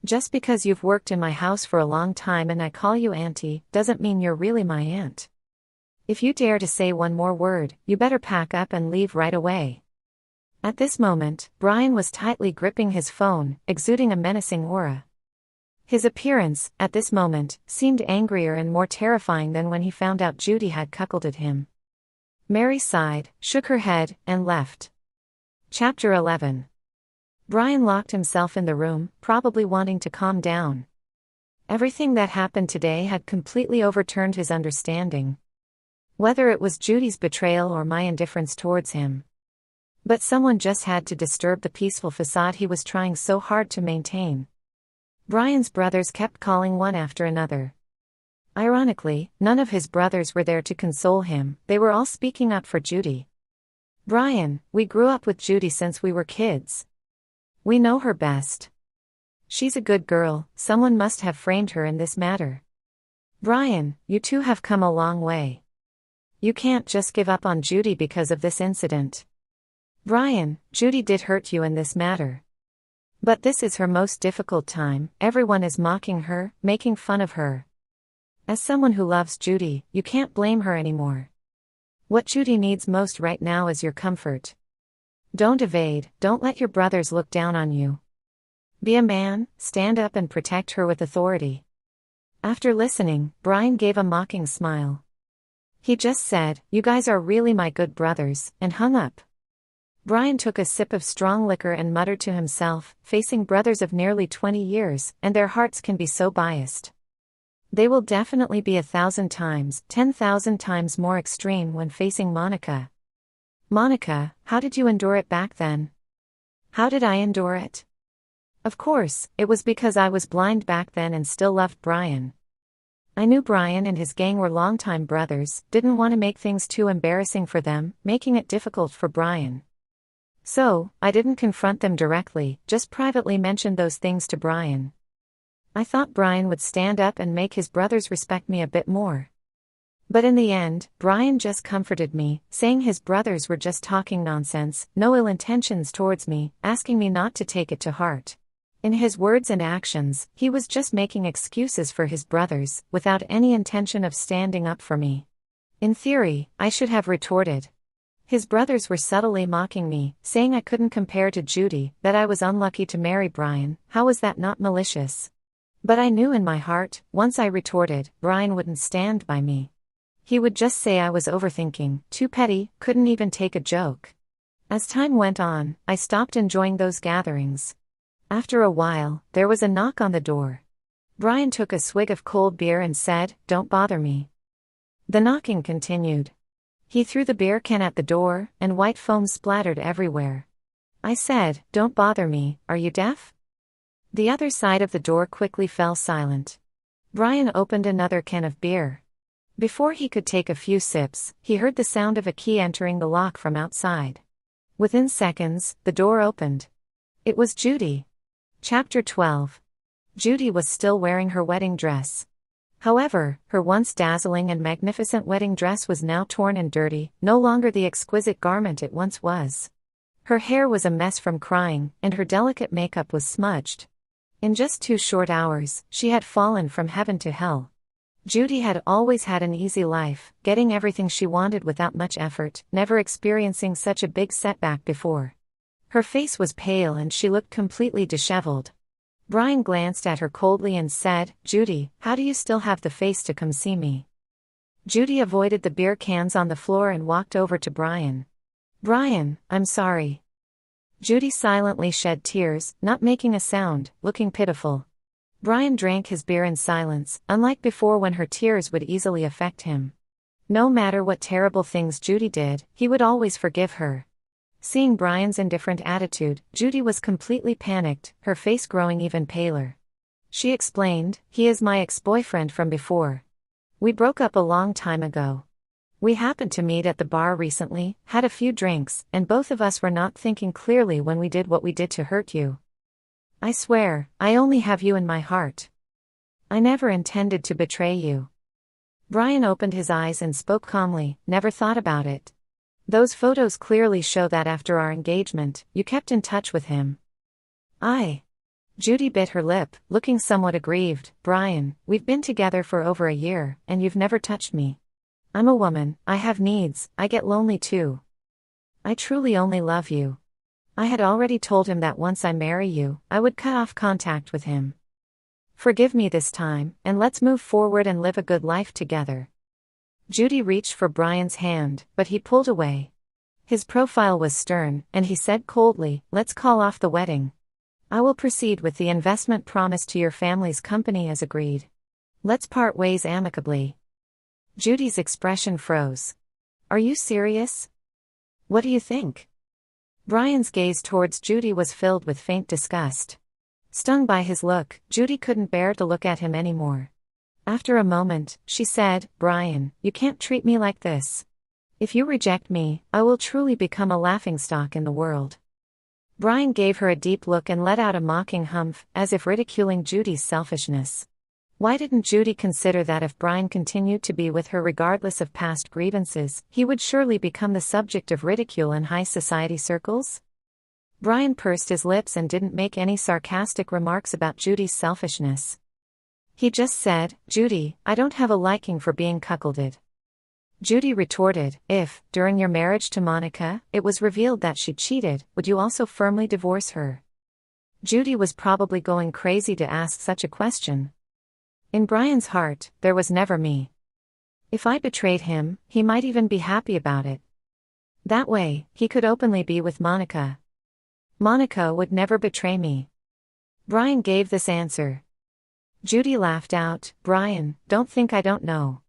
Just because you've worked in my house for a long time and I call you auntie, doesn't mean you're really my aunt. If you dare to say one more word, you better pack up and leave right away. At this moment, Brian was tightly gripping his phone, exuding a menacing aura. His appearance, at this moment, seemed angrier and more terrifying than when he found out Judy had cuckolded him. Mary sighed, shook her head, and left. Chapter 11. Brian locked himself in the room, probably wanting to calm down. Everything that happened today had completely overturned his understanding. Whether it was Judy's betrayal or my indifference towards him. But someone just had to disturb the peaceful facade he was trying so hard to maintain. Brian's brothers kept calling one after another. Ironically, none of his brothers were there to console him, they were all speaking up for Judy. Brian, we grew up with Judy since we were kids. We know her best. She's a good girl, someone must have framed her in this matter. Brian, you two have come a long way. You can't just give up on Judy because of this incident. Brian, Judy did hurt you in this matter. But this is her most difficult time, everyone is mocking her, making fun of her. As someone who loves Judy, you can't blame her anymore. What Judy needs most right now is your comfort. Don't evade, don't let your brothers look down on you. Be a man, stand up and protect her with authority. After listening, Brian gave a mocking smile. He just said, you guys are really my good brothers, and hung up. Brian took a sip of strong liquor and muttered to himself, facing brothers of nearly 20 years, and their hearts can be so biased. They will definitely be 1,000 times, 10,000 times more extreme when facing Monica. Monica, how did you endure it back then? How did I endure it? Of course, it was because I was blind back then and still loved Brian. I knew Brian and his gang were longtime brothers, didn't want to make things too embarrassing for them, making it difficult for Brian. So, I didn't confront them directly, just privately mentioned those things to Brian. I thought Brian would stand up and make his brothers respect me a bit more. But in the end, Brian just comforted me, saying his brothers were just talking nonsense, no ill intentions towards me, asking me not to take it to heart. In his words and actions, he was just making excuses for his brothers, without any intention of standing up for me. In theory, I should have retorted. His brothers were subtly mocking me, saying I couldn't compare to Judy, that I was unlucky to marry Brian. How was that not malicious? But I knew in my heart, once I retorted, Brian wouldn't stand by me. He would just say I was overthinking, too petty, couldn't even take a joke. As time went on, I stopped enjoying those gatherings. After a while, there was a knock on the door. Brian took a swig of cold beer and said, "Don't bother me." The knocking continued. He threw the beer can at the door, and white foam splattered everywhere. I said, "Don't bother me, are you deaf?" The other side of the door quickly fell silent. Brian opened another can of beer. Before he could take a few sips, he heard the sound of a key entering the lock from outside. Within seconds, the door opened. It was Judy. Chapter 12. Judy was still wearing her wedding dress. However, her once dazzling and magnificent wedding dress was now torn and dirty, no longer the exquisite garment it once was. Her hair was a mess from crying, and her delicate makeup was smudged. In just 2 short hours, she had fallen from heaven to hell. Judy had always had an easy life, getting everything she wanted without much effort, never experiencing such a big setback before. Her face was pale and she looked completely disheveled. Brian glanced at her coldly and said, "Judy, how do you still have the face to come see me?" Judy avoided the beer cans on the floor and walked over to Brian. "Brian, I'm sorry." Judy silently shed tears, not making a sound, looking pitiful. Brian drank his beer in silence, unlike before when her tears would easily affect him. No matter what terrible things Judy did, he would always forgive her. Seeing Brian's indifferent attitude, Judy was completely panicked, her face growing even paler. She explained, "He is my ex-boyfriend from before. We broke up a long time ago. We happened to meet at the bar recently, had a few drinks, and both of us were not thinking clearly when we did what we did to hurt you. I swear, I only have you in my heart. I never intended to betray you." Brian opened his eyes and spoke calmly, "Never thought about it. Those photos clearly show that after our engagement, you kept in touch with him." Judy bit her lip, looking somewhat aggrieved. "Brian, we've been together for over a year, and you've never touched me. I'm a woman, I have needs, I get lonely too. I truly only love you." I had already told him that once I marry you, I would cut off contact with him. Forgive me this time, and let's move forward and live a good life together. Judy reached for Brian's hand, but he pulled away. His profile was stern, and he said coldly, "Let's call off the wedding. I will proceed with the investment promised to your family's company as agreed. Let's part ways amicably." Judy's expression froze. "Are you serious? What do you think?" Brian's gaze towards Judy was filled with faint disgust. Stung by his look, Judy couldn't bear to look at him anymore. After a moment, she said, "Brian, you can't treat me like this. If you reject me, I will truly become a laughingstock in the world." Brian gave her a deep look and let out a mocking humph, as if ridiculing Judy's selfishness. Why didn't Judy consider that if Brian continued to be with her regardless of past grievances, he would surely become the subject of ridicule in high society circles? Brian pursed his lips and didn't make any sarcastic remarks about Judy's selfishness. He just said, "Judy, I don't have a liking for being cuckolded." Judy retorted, "If, during your marriage to Monica, it was revealed that she cheated, would you also firmly divorce her?" Judy was probably going crazy to ask such a question. In Brian's heart, there was never me. If I betrayed him, he might even be happy about it. That way, he could openly be with Monica. Monica would never betray me. Brian gave this answer. Judy laughed out, "Brian, don't think I don't know.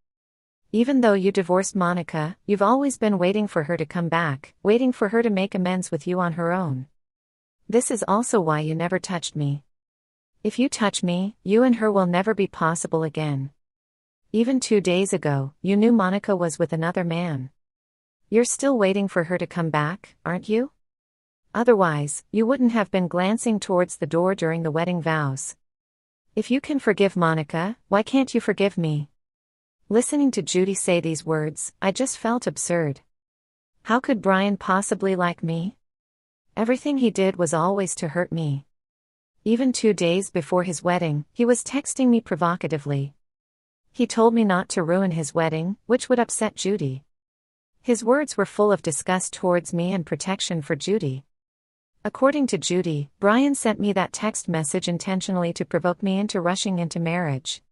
Even though you divorced Monica, you've always been waiting for her to come back, waiting for her to make amends with you on her own. This is also why you never touched me. If you touch me, you and her will never be possible again. Even 2 days ago, you knew Monica was with another man. You're still waiting for her to come back, aren't you? Otherwise, you wouldn't have been glancing towards the door during the wedding vows. If you can forgive Monica, why can't you forgive me? Listening to Judy say these words, I just felt absurd. How could Brian possibly like me? Everything he did was always to hurt me. Even 2 days before his wedding, he was texting me provocatively. He told me not to ruin his wedding, which would upset Judy. His words were full of disgust towards me and protection for Judy. According to Judy, Brian sent me that text message intentionally to provoke me into rushing into marriage.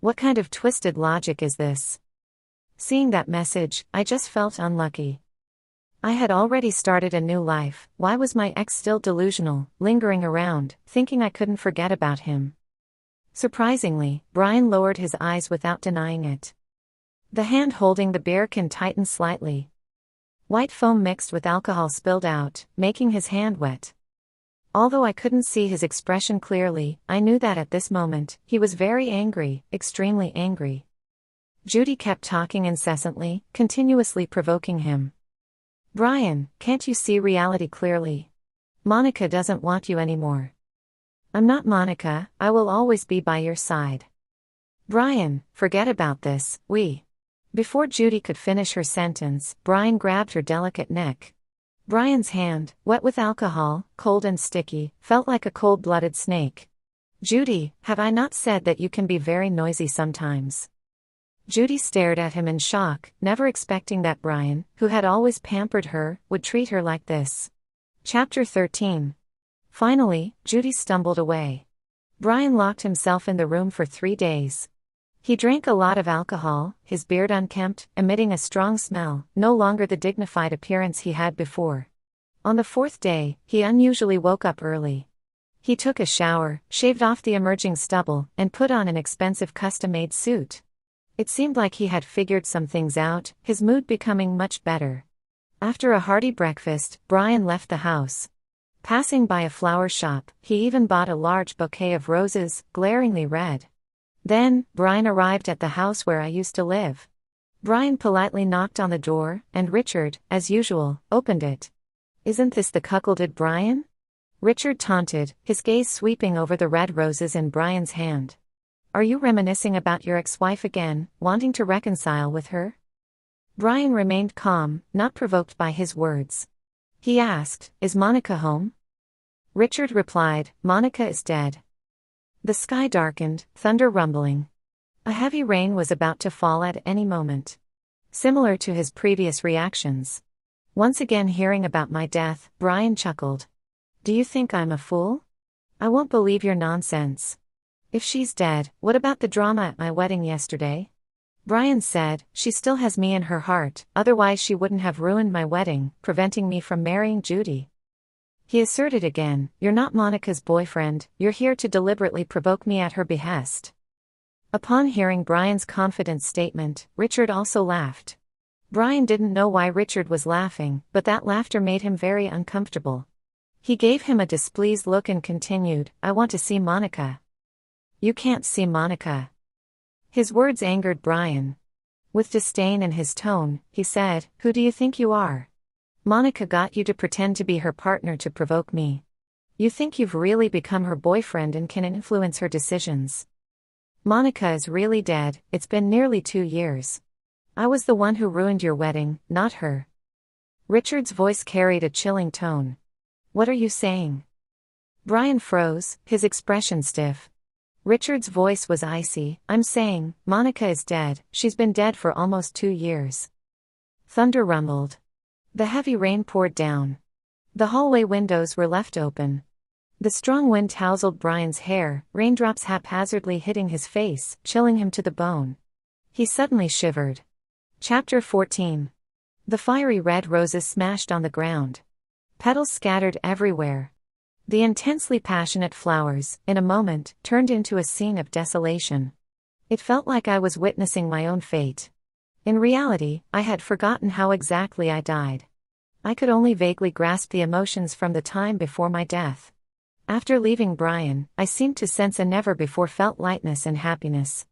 What kind of twisted logic is this? Seeing that message, I just felt unlucky. I had already started a new life. Why was my ex still delusional, lingering around, thinking I couldn't forget about him? Surprisingly, Brian lowered his eyes without denying it. The hand holding the beer can tightened slightly. White foam mixed with alcohol spilled out, making his hand wet. Although I couldn't see his expression clearly, I knew that at this moment, he was very angry, extremely angry. Judy kept talking incessantly, continuously provoking him. Brian, can't you see reality clearly? Monica doesn't want you anymore. I'm not Monica, I will always be by your side. Brian, forget about this, Before Judy could finish her sentence, Brian grabbed her delicate neck. Brian's hand, wet with alcohol, cold and sticky, felt like a cold-blooded snake. Judy, have I not said that you can be very noisy sometimes? Judy stared at him in shock, never expecting that Brian, who had always pampered her, would treat her like this. Chapter 13. Finally, Judy stumbled away. Brian locked himself in the room for 3 days. He drank a lot of alcohol, his beard unkempt, emitting a strong smell, no longer the dignified appearance he had before. On the 4th day, he unusually woke up early. He took a shower, shaved off the emerging stubble, and put on an expensive custom-made suit. It seemed like he had figured some things out, his mood becoming much better. After a hearty breakfast, Brian left the house. Passing by a flower shop, he even bought a large bouquet of roses, glaringly red. Then, Brian arrived at the house where I used to live. Brian politely knocked on the door, and Richard, as usual, opened it. Isn't this the cuckolded Brian? Richard taunted, his gaze sweeping over the red roses in Brian's hand. Are you reminiscing about your ex-wife again, wanting to reconcile with her? Brian remained calm, not provoked by his words. He asked, Is Monica home? Richard replied, Monica is dead. The sky darkened, thunder rumbling. A heavy rain was about to fall at any moment. Similar to his previous reactions. Once again hearing about my death, Brian chuckled. Do you think I'm a fool? I won't believe your nonsense. If she's dead, what about the drama at my wedding yesterday? Brian said, She still has me in her heart, otherwise she wouldn't have ruined my wedding, preventing me from marrying Judy. He asserted again, You're not Monica's boyfriend, you're here to deliberately provoke me at her behest. Upon hearing Brian's confident statement, Richard also laughed. Brian didn't know why Richard was laughing, but that laughter made him very uncomfortable. He gave him a displeased look and continued, I want to see Monica. You can't see Monica. His words angered Brian. With disdain in his tone, he said, Who do you think you are? Monica got you to pretend to be her partner to provoke me. You think you've really become her boyfriend and can influence her decisions. Monica is really dead, it's been nearly 2 years. I was the one who ruined your wedding, not her. Richard's voice carried a chilling tone. What are you saying? Brian froze, his expression stiff. Richard's voice was icy, I'm saying, Monica is dead, she's been dead for almost 2 years. Thunder rumbled. The heavy rain poured down. The hallway windows were left open. The strong wind tousled Brian's hair, raindrops haphazardly hitting his face, chilling him to the bone. He suddenly shivered. Chapter 14. The fiery red roses smashed on the ground. Petals scattered everywhere. The intensely passionate flowers, in a moment, turned into a scene of desolation. It felt like I was witnessing my own fate. In reality, I had forgotten how exactly I died. I could only vaguely grasp the emotions from the time before my death. After leaving Brian, I seemed to sense a never-before-felt lightness and happiness.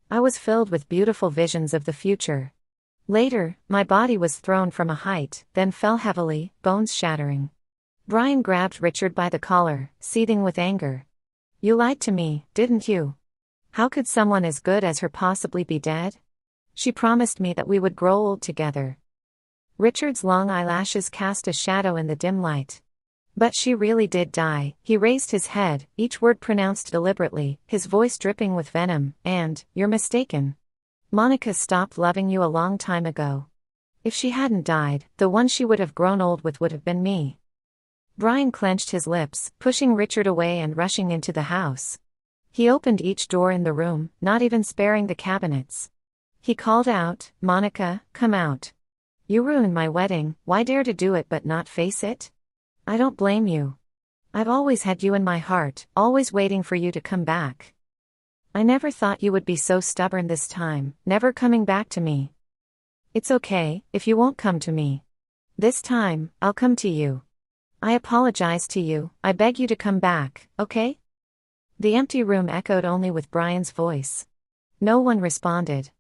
I was filled with beautiful visions of the future. Later, my body was thrown from a height, then fell heavily, bones shattering. Brian grabbed Richard by the collar, seething with anger. You lied to me, didn't you? How could someone as good as her possibly be dead? She promised me that we would grow old together. Richard's long eyelashes cast a shadow in the dim light. But she really did die. He raised his head, each word pronounced deliberately, his voice dripping with venom, and, you're mistaken. Monica stopped loving you a long time ago. If she hadn't died, the one she would have grown old with would have been me. Brian clenched his lips, pushing Richard away and rushing into the house. He opened each door in the room, not even sparing the cabinets. He called out, Monica, come out. You ruined my wedding, why dare to do it but not face it? I don't blame you. I've always had you in my heart, always waiting for you to come back. I never thought you would be so stubborn this time, never coming back to me. It's okay, if you won't come to me. This time, I'll come to you. I apologize to you, I beg you to come back, okay? The empty room echoed only with Brian's voice. No one responded.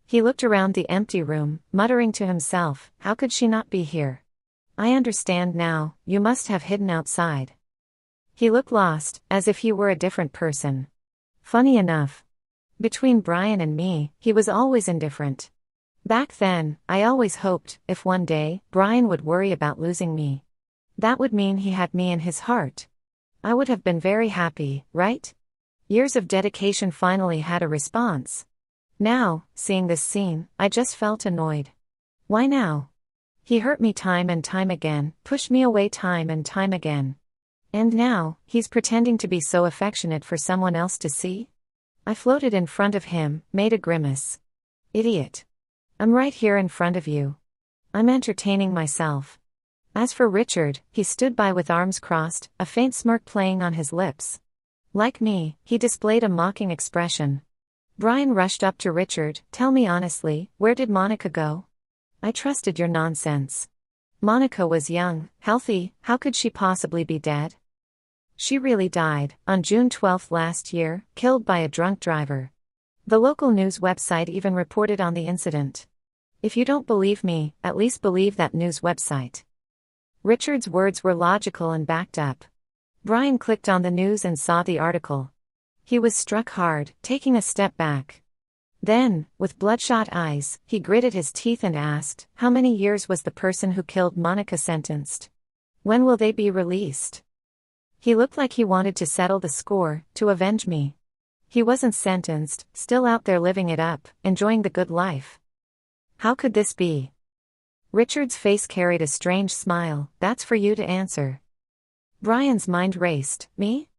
He looked around the empty room, muttering to himself, how could she not be here? I understand now, you must have hidden outside. He looked lost, as if he were a different person. Funny enough. Between Brian and me, he was always indifferent. Back then, I always hoped, if one day, Brian would worry about losing me. That would mean he had me in his heart. I would have been very happy, right? Years of dedication finally had a response. Now, seeing this scene, I just felt annoyed. Why now? He hurt me time and time again, pushed me away time and time again. And now, he's pretending to be so affectionate for someone else to see? I floated in front of him, made a grimace. Idiot. I'm right here in front of you. I'm entertaining myself. As for Richard, he stood by with arms crossed, a faint smirk playing on his lips. Like me, he displayed a mocking expression. Brian rushed up to Richard, tell me honestly, where did Monica go? I trusted your nonsense. Monica was young, healthy, how could she possibly be dead? She really died, on June 12 last year, killed by a drunk driver. The local news website even reported on the incident. If you don't believe me, at least believe that news website. Richard's words were logical and backed up. Brian clicked on the news and saw the article. He was struck hard, taking a step back. Then, with bloodshot eyes, he gritted his teeth and asked, how many years was the person who killed Monica sentenced? When will they be released? He looked like he wanted to settle the score, to avenge me. He wasn't sentenced, still out there living it up, enjoying the good life. How could this be? Richard's face carried a strange smile, that's for you to answer. Brian's mind raced, me?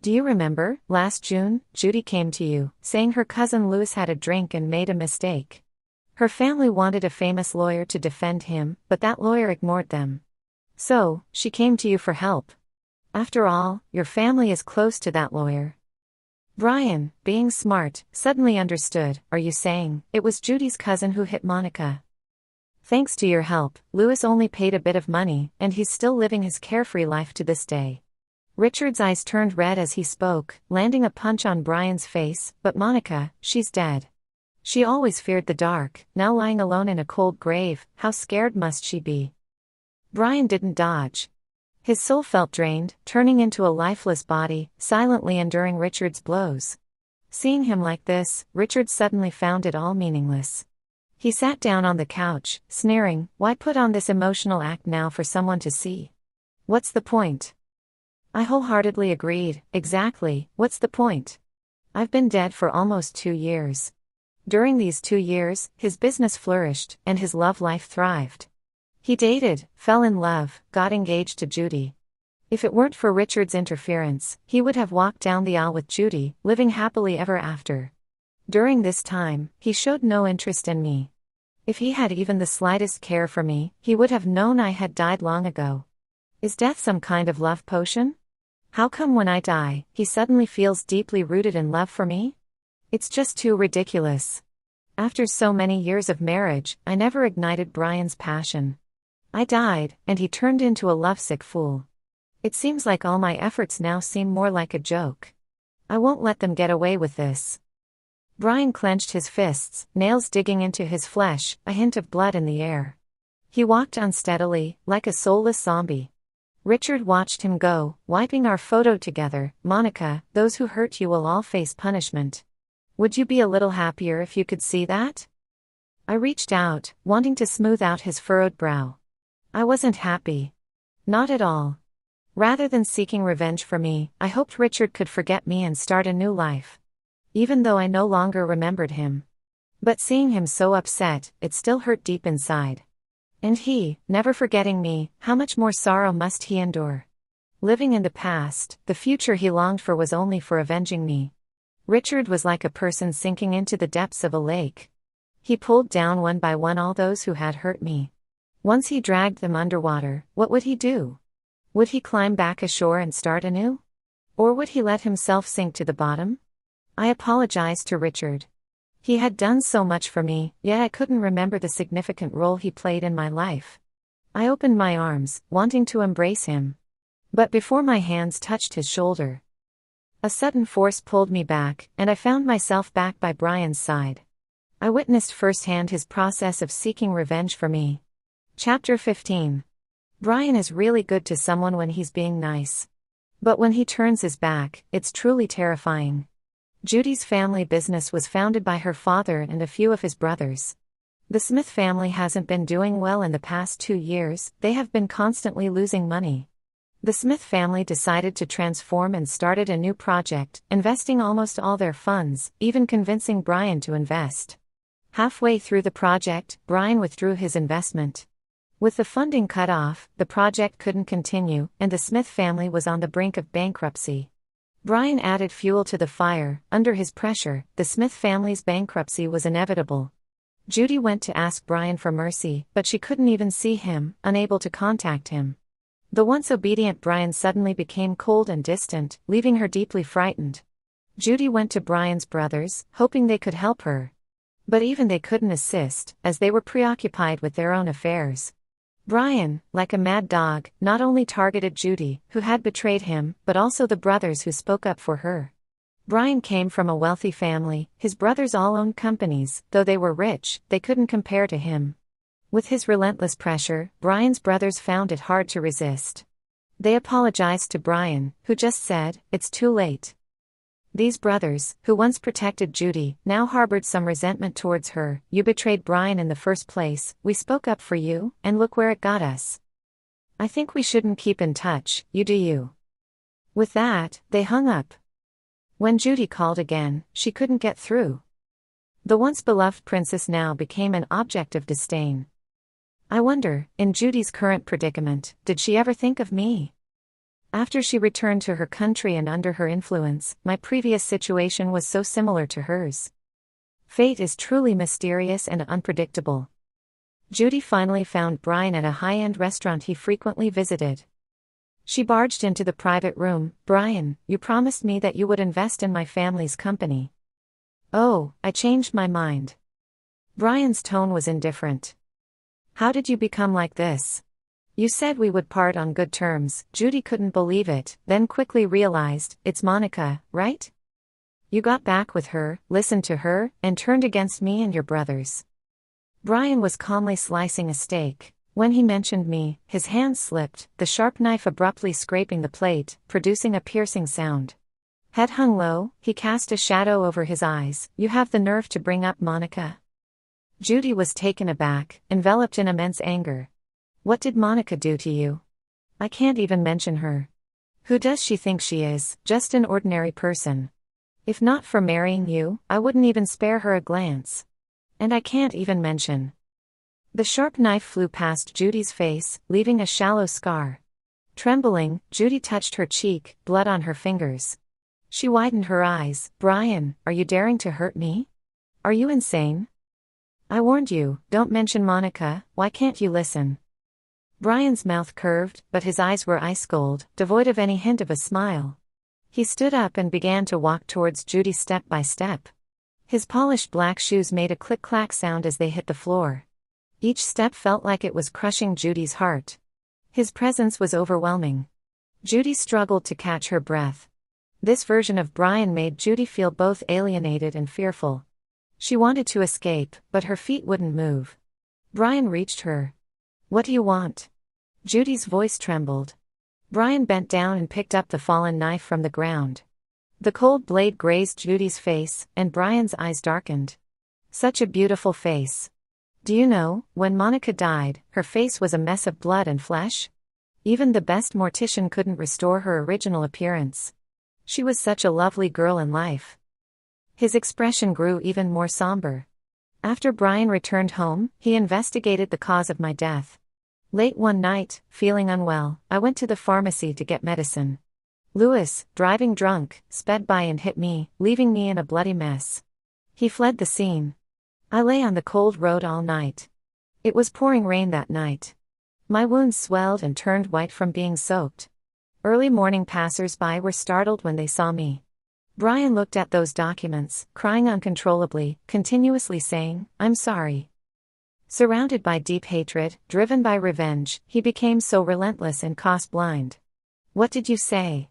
Do you remember, last June, Judy came to you, saying her cousin Louis had a drink and made a mistake. Her family wanted a famous lawyer to defend him, but that lawyer ignored them. So, she came to you for help. After all, your family is close to that lawyer. Brian, being smart, suddenly understood, are you saying, it was Judy's cousin who hit Monica? Thanks to your help, Louis only paid a bit of money, and he's still living his carefree life to this day. Richard's eyes turned red as he spoke, landing a punch on Brian's face, but Monica, she's dead. She always feared the dark, now lying alone in a cold grave, how scared must she be? Brian didn't dodge. His soul felt drained, turning into a lifeless body, silently enduring Richard's blows. Seeing him like this, Richard suddenly found it all meaningless. He sat down on the couch, sneering, why put on this emotional act now for someone to see? What's the point? I wholeheartedly agreed, exactly, what's the point? I've been dead for almost 2 years. During these 2 years, his business flourished, and his love life thrived. He dated, fell in love, got engaged to Judy. If it weren't for Richard's interference, he would have walked down the aisle with Judy, living happily ever after. During this time, he showed no interest in me. If he had even the slightest care for me, he would have known I had died long ago. Is death some kind of love potion? How come when I die, he suddenly feels deeply rooted in love for me? It's just too ridiculous. After so many years of marriage, I never ignited Brian's passion. I died, and he turned into a lovesick fool. It seems like all my efforts now seem more like a joke. I won't let them get away with this. Brian clenched his fists, nails digging into his flesh, a hint of blood in the air. He walked unsteadily, like a soulless zombie. Richard watched him go, wiping our photo together. Monica, those who hurt you will all face punishment. Would you be a little happier if you could see that? I reached out, wanting to smooth out his furrowed brow. I wasn't happy. Not at all. Rather than seeking revenge for me, I hoped Richard could forget me and start a new life. Even though I no longer remembered him. But seeing him so upset, it still hurt deep inside. And he, never forgetting me, how much more sorrow must he endure? Living in the past, the future he longed for was only for avenging me. Richard was like a person sinking into the depths of a lake. He pulled down one by one all those who had hurt me. Once he dragged them underwater, what would he do? Would he climb back ashore and start anew? Or would he let himself sink to the bottom? I apologized to Richard. He had done so much for me, yet I couldn't remember the significant role he played in my life. I opened my arms, wanting to embrace him. But before my hands touched his shoulder, a sudden force pulled me back, and I found myself back by Brian's side. I witnessed firsthand his process of seeking revenge for me. Chapter 15. Brian is really good to someone when he's being nice. But when he turns his back, it's truly terrifying. Judy's family business was founded by her father and a few of his brothers. The Smith family hasn't been doing well in the past 2 years, they have been constantly losing money. The Smith family decided to transform and started a new project, investing almost all their funds, even convincing Brian to invest. Halfway through the project, Brian withdrew his investment. With the funding cut off, the project couldn't continue, and the Smith family was on the brink of bankruptcy. Brian added fuel to the fire. Under his pressure, the Smith family's bankruptcy was inevitable. Judy went to ask Brian for mercy, but she couldn't even see him, unable to contact him. The once obedient Brian suddenly became cold and distant, leaving her deeply frightened. Judy went to Brian's brothers, hoping they could help her. But even they couldn't assist, as they were preoccupied with their own affairs. Brian, like a mad dog, not only targeted Judy, who had betrayed him, but also the brothers who spoke up for her. Brian came from a wealthy family, his brothers all owned companies, though they were rich, they couldn't compare to him. With his relentless pressure, Brian's brothers found it hard to resist. They apologized to Brian, who just said, "It's too late." These brothers, who once protected Judy, now harbored some resentment towards her. "You betrayed Brian in the first place, we spoke up for you, and look where it got us. I think we shouldn't keep in touch, you do you." With that, they hung up. When Judy called again, she couldn't get through. The once beloved princess now became an object of disdain. I wonder, in Judy's current predicament, did she ever think of me? After she returned to her country and under her influence, my previous situation was so similar to hers. Fate is truly mysterious and unpredictable. Judy finally found Brian at a high-end restaurant he frequently visited. She barged into the private room. "Brian, you promised me that you would invest in my family's company." "Oh, I changed my mind." Brian's tone was indifferent. "How did you become like this? You said we would part on good terms." Judy couldn't believe it, then quickly realized, "It's Monica, right? You got back with her, listened to her, and turned against me and your brothers." Brian was calmly slicing a steak. When he mentioned me, his hand slipped, the sharp knife abruptly scraping the plate, producing a piercing sound. Head hung low, he cast a shadow over his eyes. "You have the nerve to bring up Monica?" Judy was taken aback, enveloped in immense anger. "What did Monica do to you? I can't even mention her. Who does she think she is? Just an ordinary person. If not for marrying you, I wouldn't even spare her a glance. And I can't even mention." The sharp knife flew past Judy's face, leaving a shallow scar. Trembling, Judy touched her cheek, blood on her fingers. She widened her eyes. "Brian, are you daring to hurt me? Are you insane? I warned you, don't mention Monica, why can't you listen?" Brian's mouth curved, but his eyes were ice-cold, devoid of any hint of a smile. He stood up and began to walk towards Judy step by step. His polished black shoes made a click-clack sound as they hit the floor. Each step felt like it was crushing Judy's heart. His presence was overwhelming. Judy struggled to catch her breath. This version of Brian made Judy feel both alienated and fearful. She wanted to escape, but her feet wouldn't move. Brian reached her. "What do you want?" Judy's voice trembled. Brian bent down and picked up the fallen knife from the ground. The cold blade grazed Judy's face, and Brian's eyes darkened. Such a beautiful face. Do you know, when Monica died, her face was a mess of blood and flesh? Even the best mortician couldn't restore her original appearance. She was such a lovely girl in life. His expression grew even more somber. After Brian returned home, he investigated the cause of my death. Late one night, feeling unwell, I went to the pharmacy to get medicine. Louis, driving drunk, sped by and hit me, leaving me in a bloody mess. He fled the scene. I lay on the cold road all night. It was pouring rain that night. My wounds swelled and turned white from being soaked. Early morning passers-by were startled when they saw me. Brian looked at those documents, crying uncontrollably, continuously saying, "I'm sorry." Surrounded by deep hatred, driven by revenge, he became so relentless and cost-blind. "What did you say?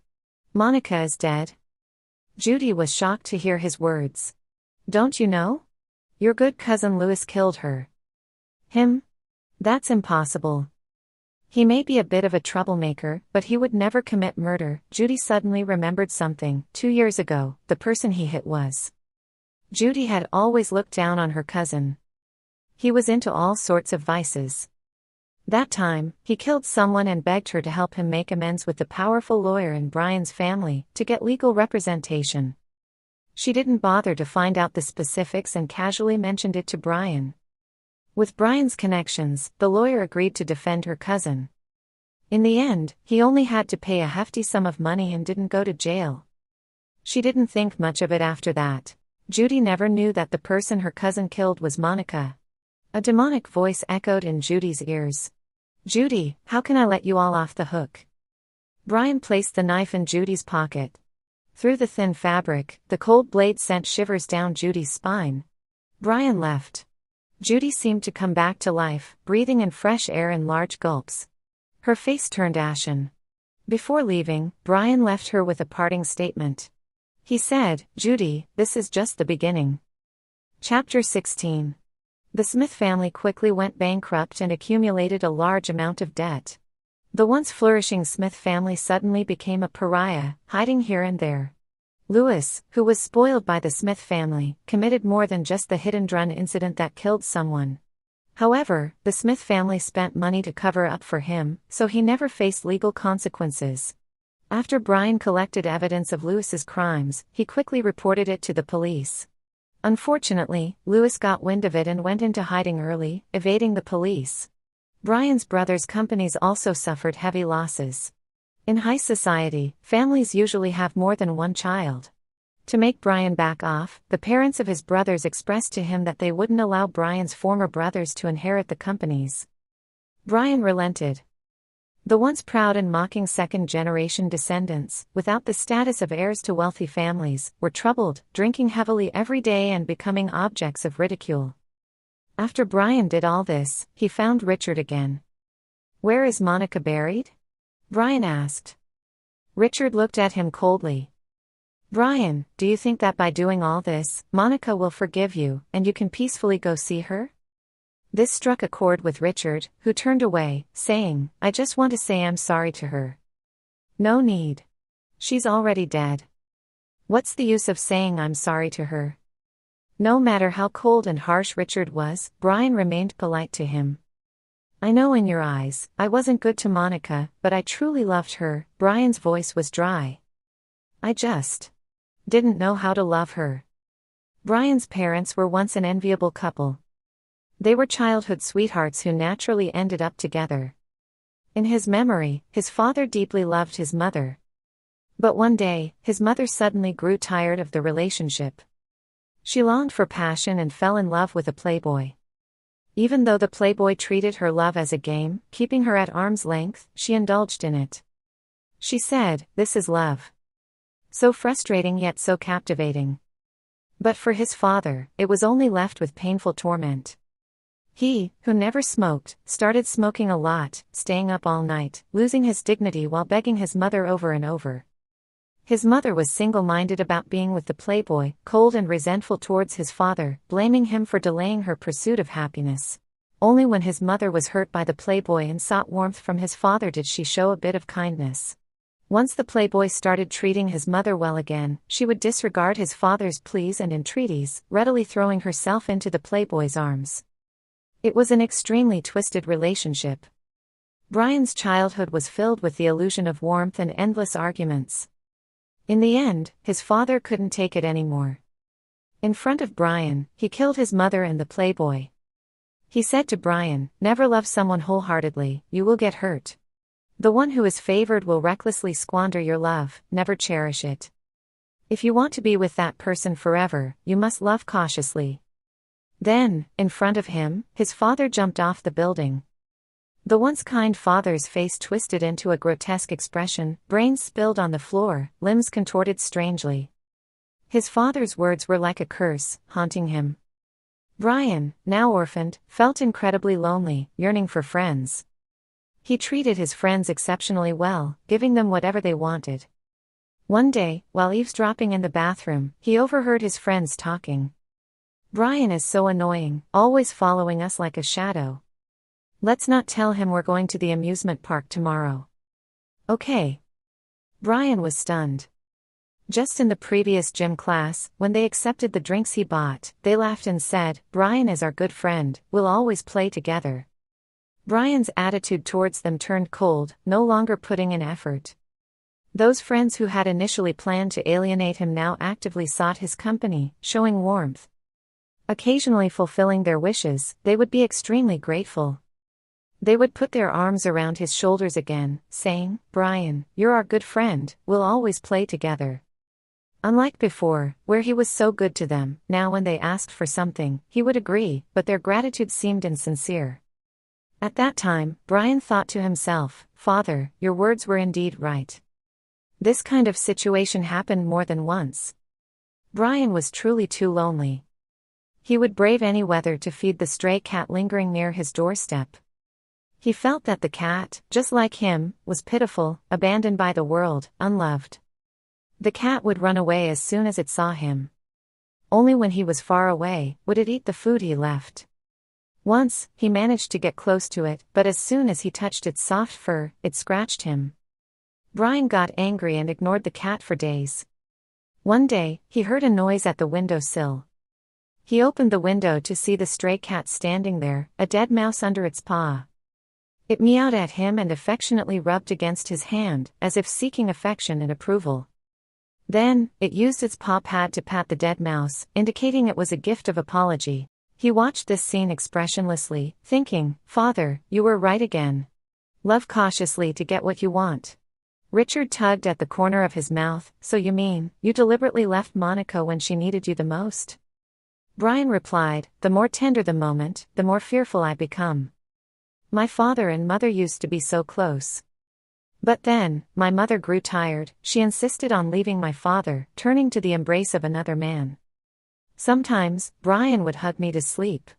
Monica is dead?" Judy was shocked to hear his words. "Don't you know? Your good cousin Louis killed her." "Him? That's impossible. He may be a bit of a troublemaker, but he would never commit murder." Judy suddenly remembered something. 2 years ago, the person he hit was. Judy had always looked down on her cousin. He was into all sorts of vices. That time, he killed someone and begged her to help him make amends with the powerful lawyer in Brian's family, to get legal representation. She didn't bother to find out the specifics and casually mentioned it to Brian. With Brian's connections, the lawyer agreed to defend her cousin. In the end, he only had to pay a hefty sum of money and didn't go to jail. She didn't think much of it after that. Judy never knew that the person her cousin killed was Monica. A demonic voice echoed in Judy's ears. "Judy, how can I let you all off the hook?" Brian placed the knife in Judy's pocket. Through the thin fabric, the cold blade sent shivers down Judy's spine. Brian left. Judy seemed to come back to life, breathing in fresh air in large gulps. Her face turned ashen. Before leaving, Brian left her with a parting statement. He said, "Judy, this is just the beginning." Chapter 16. The Smith family quickly went bankrupt and accumulated a large amount of debt. The once flourishing Smith family suddenly became a pariah, hiding here and there. Louis, who was spoiled by the Smith family, committed more than just the hit-and-run incident that killed someone. However, the Smith family spent money to cover up for him, so he never faced legal consequences. After Brian collected evidence of Louis's crimes, he quickly reported it to the police. Unfortunately, Louis got wind of it and went into hiding early, evading the police. Brian's brothers' companies also suffered heavy losses. In high society, families usually have more than one child. To make Brian back off, the parents of his brothers expressed to him that they wouldn't allow Brian's former brothers to inherit the companies. Brian relented. The once proud and mocking second-generation descendants, without the status of heirs to wealthy families, were troubled, drinking heavily every day and becoming objects of ridicule. After Brian did all this, he found Richard again. "Where is Monica buried?" Brian asked. Richard looked at him coldly. "Brian, do you think that by doing all this, Monica will forgive you, and you can peacefully go see her?" This struck a chord with Richard, who turned away, saying, "I just want to say I'm sorry to her." "No need. She's already dead. What's the use of saying I'm sorry to her?" No matter how cold and harsh Richard was, Brian remained polite to him. "I know in your eyes, I wasn't good to Monica, but I truly loved her." Brian's voice was dry. "I just didn't know how to love her." Brian's parents were once an enviable couple. They were childhood sweethearts who naturally ended up together. In his memory, his father deeply loved his mother. But one day, his mother suddenly grew tired of the relationship. She longed for passion and fell in love with a playboy. Even though the playboy treated her love as a game, keeping her at arm's length, she indulged in it. She said, "This is love. So frustrating yet so captivating." But for his father, it was only left with painful torment. He, who never smoked, started smoking a lot, staying up all night, losing his dignity while begging his mother over and over. His mother was single-minded about being with the playboy, cold and resentful towards his father, blaming him for delaying her pursuit of happiness. Only when his mother was hurt by the playboy and sought warmth from his father did she show a bit of kindness. Once the playboy started treating his mother well again, she would disregard his father's pleas and entreaties, readily throwing herself into the playboy's arms. It was an extremely twisted relationship. Brian's childhood was filled with the illusion of warmth and endless arguments. In the end, his father couldn't take it anymore. In front of Brian, he killed his mother and the playboy. He said to Brian, "Never love someone wholeheartedly, you will get hurt. The one who is favored will recklessly squander your love, never cherish it. If you want to be with that person forever, you must love cautiously." Then, in front of him, his father jumped off the building. The once kind father's face twisted into a grotesque expression, brains spilled on the floor, limbs contorted strangely. His father's words were like a curse, haunting him. Brian, now orphaned, felt incredibly lonely, yearning for friends. He treated his friends exceptionally well, giving them whatever they wanted. One day, while eavesdropping in the bathroom, he overheard his friends talking. "Brian is so annoying, always following us like a shadow. Let's not tell him we're going to the amusement park tomorrow." "Okay." Brian was stunned. Just in the previous gym class, when they accepted the drinks he bought, they laughed and said, "Brian is our good friend, we'll always play together." Brian's attitude towards them turned cold, no longer putting in effort. Those friends who had initially planned to alienate him now actively sought his company, showing warmth. Occasionally fulfilling their wishes, they would be extremely grateful. They would put their arms around his shoulders again, saying, "Brian, you're our good friend, we'll always play together." Unlike before, where he was so good to them, now when they asked for something, he would agree, but their gratitude seemed insincere. At that time, Brian thought to himself, "Father, your words were indeed right." This kind of situation happened more than once. Brian was truly too lonely. He would brave any weather to feed the stray cat lingering near his doorstep. He felt that the cat, just like him, was pitiful, abandoned by the world, unloved. The cat would run away as soon as it saw him. Only when he was far away, would it eat the food he left. Once, he managed to get close to it, but as soon as he touched its soft fur, it scratched him. Brian got angry and ignored the cat for days. One day, he heard a noise at the window sill. He opened the window to see the stray cat standing there, a dead mouse under its paw. It meowed at him and affectionately rubbed against his hand, as if seeking affection and approval. Then, it used its paw pad to pat the dead mouse, indicating it was a gift of apology. He watched this scene expressionlessly, thinking, "Father, you were right again. Love cautiously to get what you want." Richard tugged at the corner of his mouth. "So you mean, you deliberately left Monica when she needed you the most?" Brian replied, "The more tender the moment, the more fearful I become. My father and mother used to be so close. But then, my mother grew tired, she insisted on leaving my father, turning to the embrace of another man. Sometimes, Brian would hug me to sleep.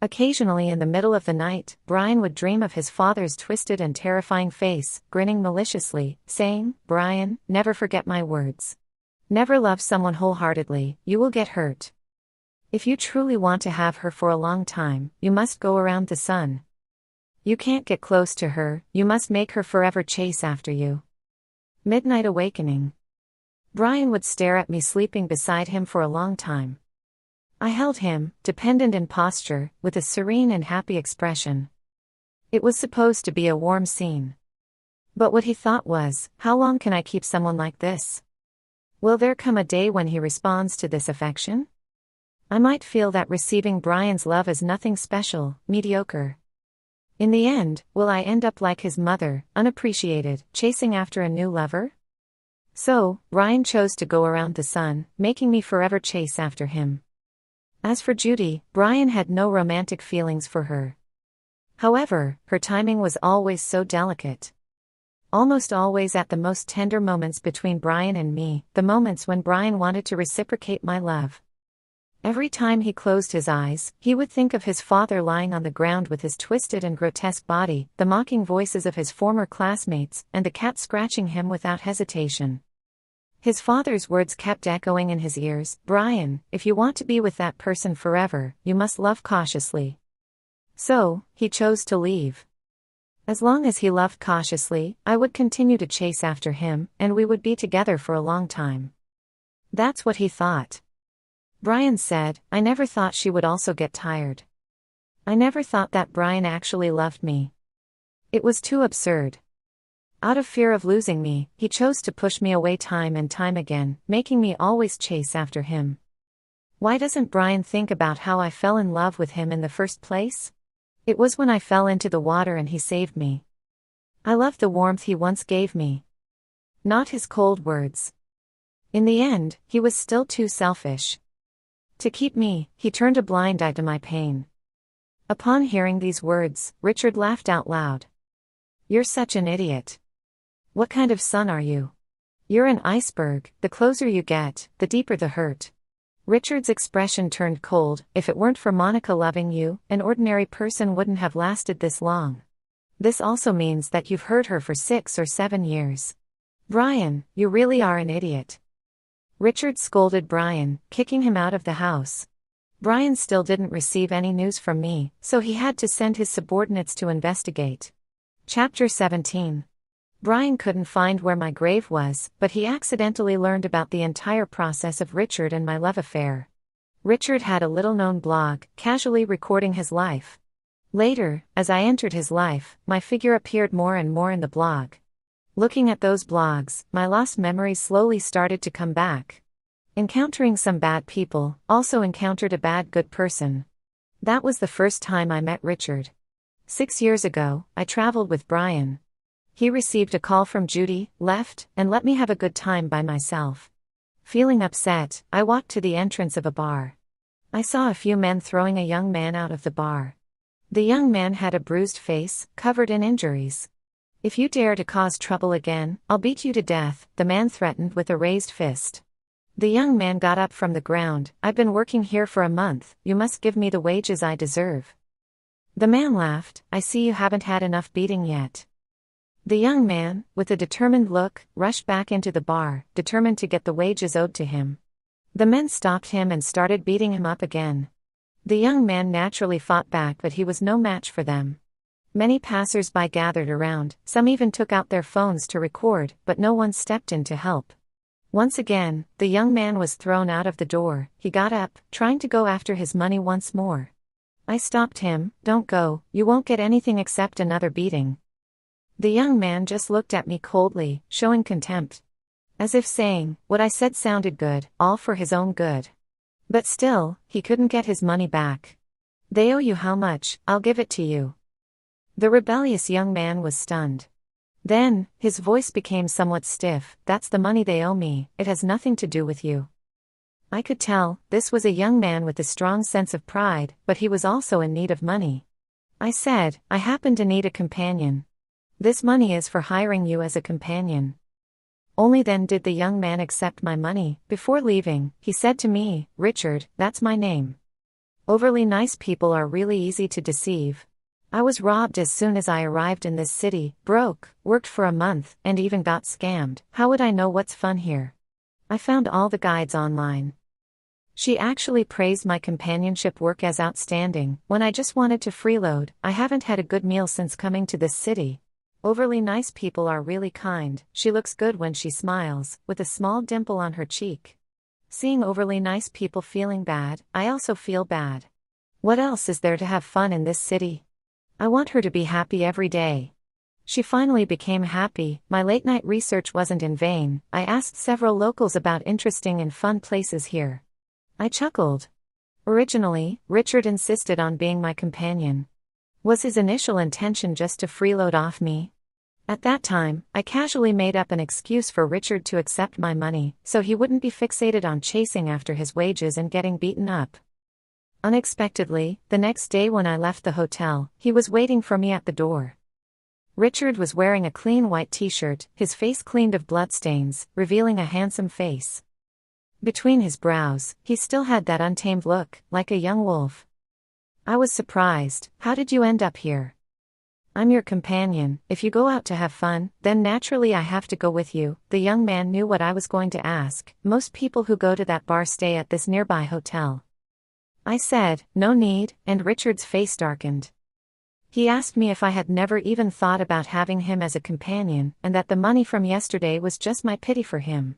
Occasionally in the middle of the night, Brian would dream of his father's twisted and terrifying face, grinning maliciously, saying, 'Brian, never forget my words. Never love someone wholeheartedly, you will get hurt. If you truly want to have her for a long time, you must go around the sun. You can't get close to her, you must make her forever chase after you.'" Midnight awakening. Brian would stare at me sleeping beside him for a long time. I held him, dependent in posture, with a serene and happy expression. It was supposed to be a warm scene. But what he thought was, "How long can I keep someone like this? Will there come a day when he responds to this affection? I might feel that receiving Brian's love is nothing special, mediocre. In the end, will I end up like his mother, unappreciated, chasing after a new lover?" So, Brian chose to go around the sun, making me forever chase after him. As for Judy, Brian had no romantic feelings for her. However, her timing was always so delicate. Almost always at the most tender moments between Brian and me, the moments when Brian wanted to reciprocate my love. Every time he closed his eyes, he would think of his father lying on the ground with his twisted and grotesque body, the mocking voices of his former classmates, and the cat scratching him without hesitation. His father's words kept echoing in his ears, "Brian, if you want to be with that person forever, you must love cautiously." So, he chose to leave. As long as he loved cautiously, I would continue to chase after him, and we would be together for a long time. That's what he thought. Brian said, "I never thought she would also get tired." I never thought that Brian actually loved me. It was too absurd. Out of fear of losing me, he chose to push me away time and time again, making me always chase after him. Why doesn't Brian think about how I fell in love with him in the first place? It was when I fell into the water and he saved me. I loved the warmth he once gave me, not his cold words. In the end, he was still too selfish. To keep me, he turned a blind eye to my pain. Upon hearing these words, Richard laughed out loud. "You're such an idiot. What kind of son are you? You're an iceberg, the closer you get, the deeper the hurt." Richard's expression turned cold. "If it weren't for Monica loving you, an ordinary person wouldn't have lasted this long. This also means that you've hurt her for 6 or 7 years. Brian, you really are an idiot." Richard scolded Brian, kicking him out of the house. Brian still didn't receive any news from me, so he had to send his subordinates to investigate. Chapter 17. Brian couldn't find where my grave was, but he accidentally learned about the entire process of Richard and my love affair. Richard had a little-known blog, casually recording his life. Later, as I entered his life, my figure appeared more and more in the blog. Looking at those blogs, my lost memories slowly started to come back. Encountering some bad people, also encountered a bad good person. That was the first time I met Richard. 6 years ago, I traveled with Brian. He received a call from Judy, left, and let me have a good time by myself. Feeling upset, I walked to the entrance of a bar. I saw a few men throwing a young man out of the bar. The young man had a bruised face, covered in injuries. "If you dare to cause trouble again, I'll beat you to death," the man threatened with a raised fist. The young man got up from the ground. "I've been working here for a month, you must give me the wages I deserve." The man laughed. "I see you haven't had enough beating yet." The young man, with a determined look, rushed back into the bar, determined to get the wages owed to him. The men stopped him and started beating him up again. The young man naturally fought back, but he was no match for them. Many passers-by gathered around, some even took out their phones to record, but no one stepped in to help. Once again, the young man was thrown out of the door. He got up, trying to go after his money once more. I stopped him. "Don't go, you won't get anything except another beating." The young man just looked at me coldly, showing contempt. As if saying, what I said sounded good, all for his own good. But still, he couldn't get his money back. "They owe you how much? I'll give it to you." The rebellious young man was stunned. Then, his voice became somewhat stiff. "That's the money they owe me, it has nothing to do with you." I could tell, this was a young man with a strong sense of pride, but he was also in need of money. I said, "I happen to need a companion. This money is for hiring you as a companion." Only then did the young man accept my money. Before leaving, he said to me, "Richard, that's my name. Overly nice people are really easy to deceive. I was robbed as soon as I arrived in this city, broke, worked for a month, and even got scammed. How would I know what's fun here? I found all the guides online." She actually praised my companionship work as outstanding. "When I just wanted to freeload, I haven't had a good meal since coming to this city. Overly nice people are really kind. She looks good when she smiles, with a small dimple on her cheek." Seeing overly nice people feeling bad, I also feel bad. What else is there to have fun in this city? I want her to be happy every day. She finally became happy. My late-night research wasn't in vain. I asked several locals about interesting and fun places here. I chuckled. Originally, Richard insisted on being my companion. Was his initial intention just to freeload off me? At that time, I casually made up an excuse for Richard to accept my money, so he wouldn't be fixated on chasing after his wages and getting beaten up. Unexpectedly, the next day when I left the hotel, he was waiting for me at the door. Richard was wearing a clean white t-shirt, his face cleaned of bloodstains, revealing a handsome face. Between his brows, he still had that untamed look, like a young wolf. I was surprised. "How did you end up here?" "I'm your companion. If you go out to have fun, then naturally I have to go with you." The young man knew what I was going to ask. "Most people who go to that bar stay at this nearby hotel." I said, "No need," and Richard's face darkened. He asked me if I had never even thought about having him as a companion, and that the money from yesterday was just my pity for him.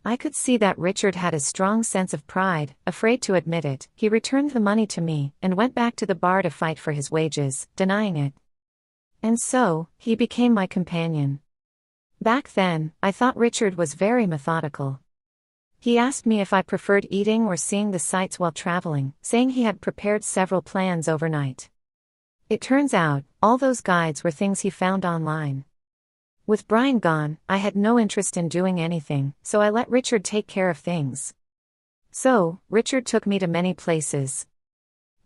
I could see that Richard had a strong sense of pride. Afraid to admit it, he returned the money to me and went back to the bar to fight for his wages, denying it. And so, he became my companion. Back then, I thought Richard was very methodical. He asked me if I preferred eating or seeing the sights while traveling, saying he had prepared several plans overnight. It turns out, all those guides were things he found online. With Brian gone, I had no interest in doing anything, so I let Richard take care of things. So, Richard took me to many places.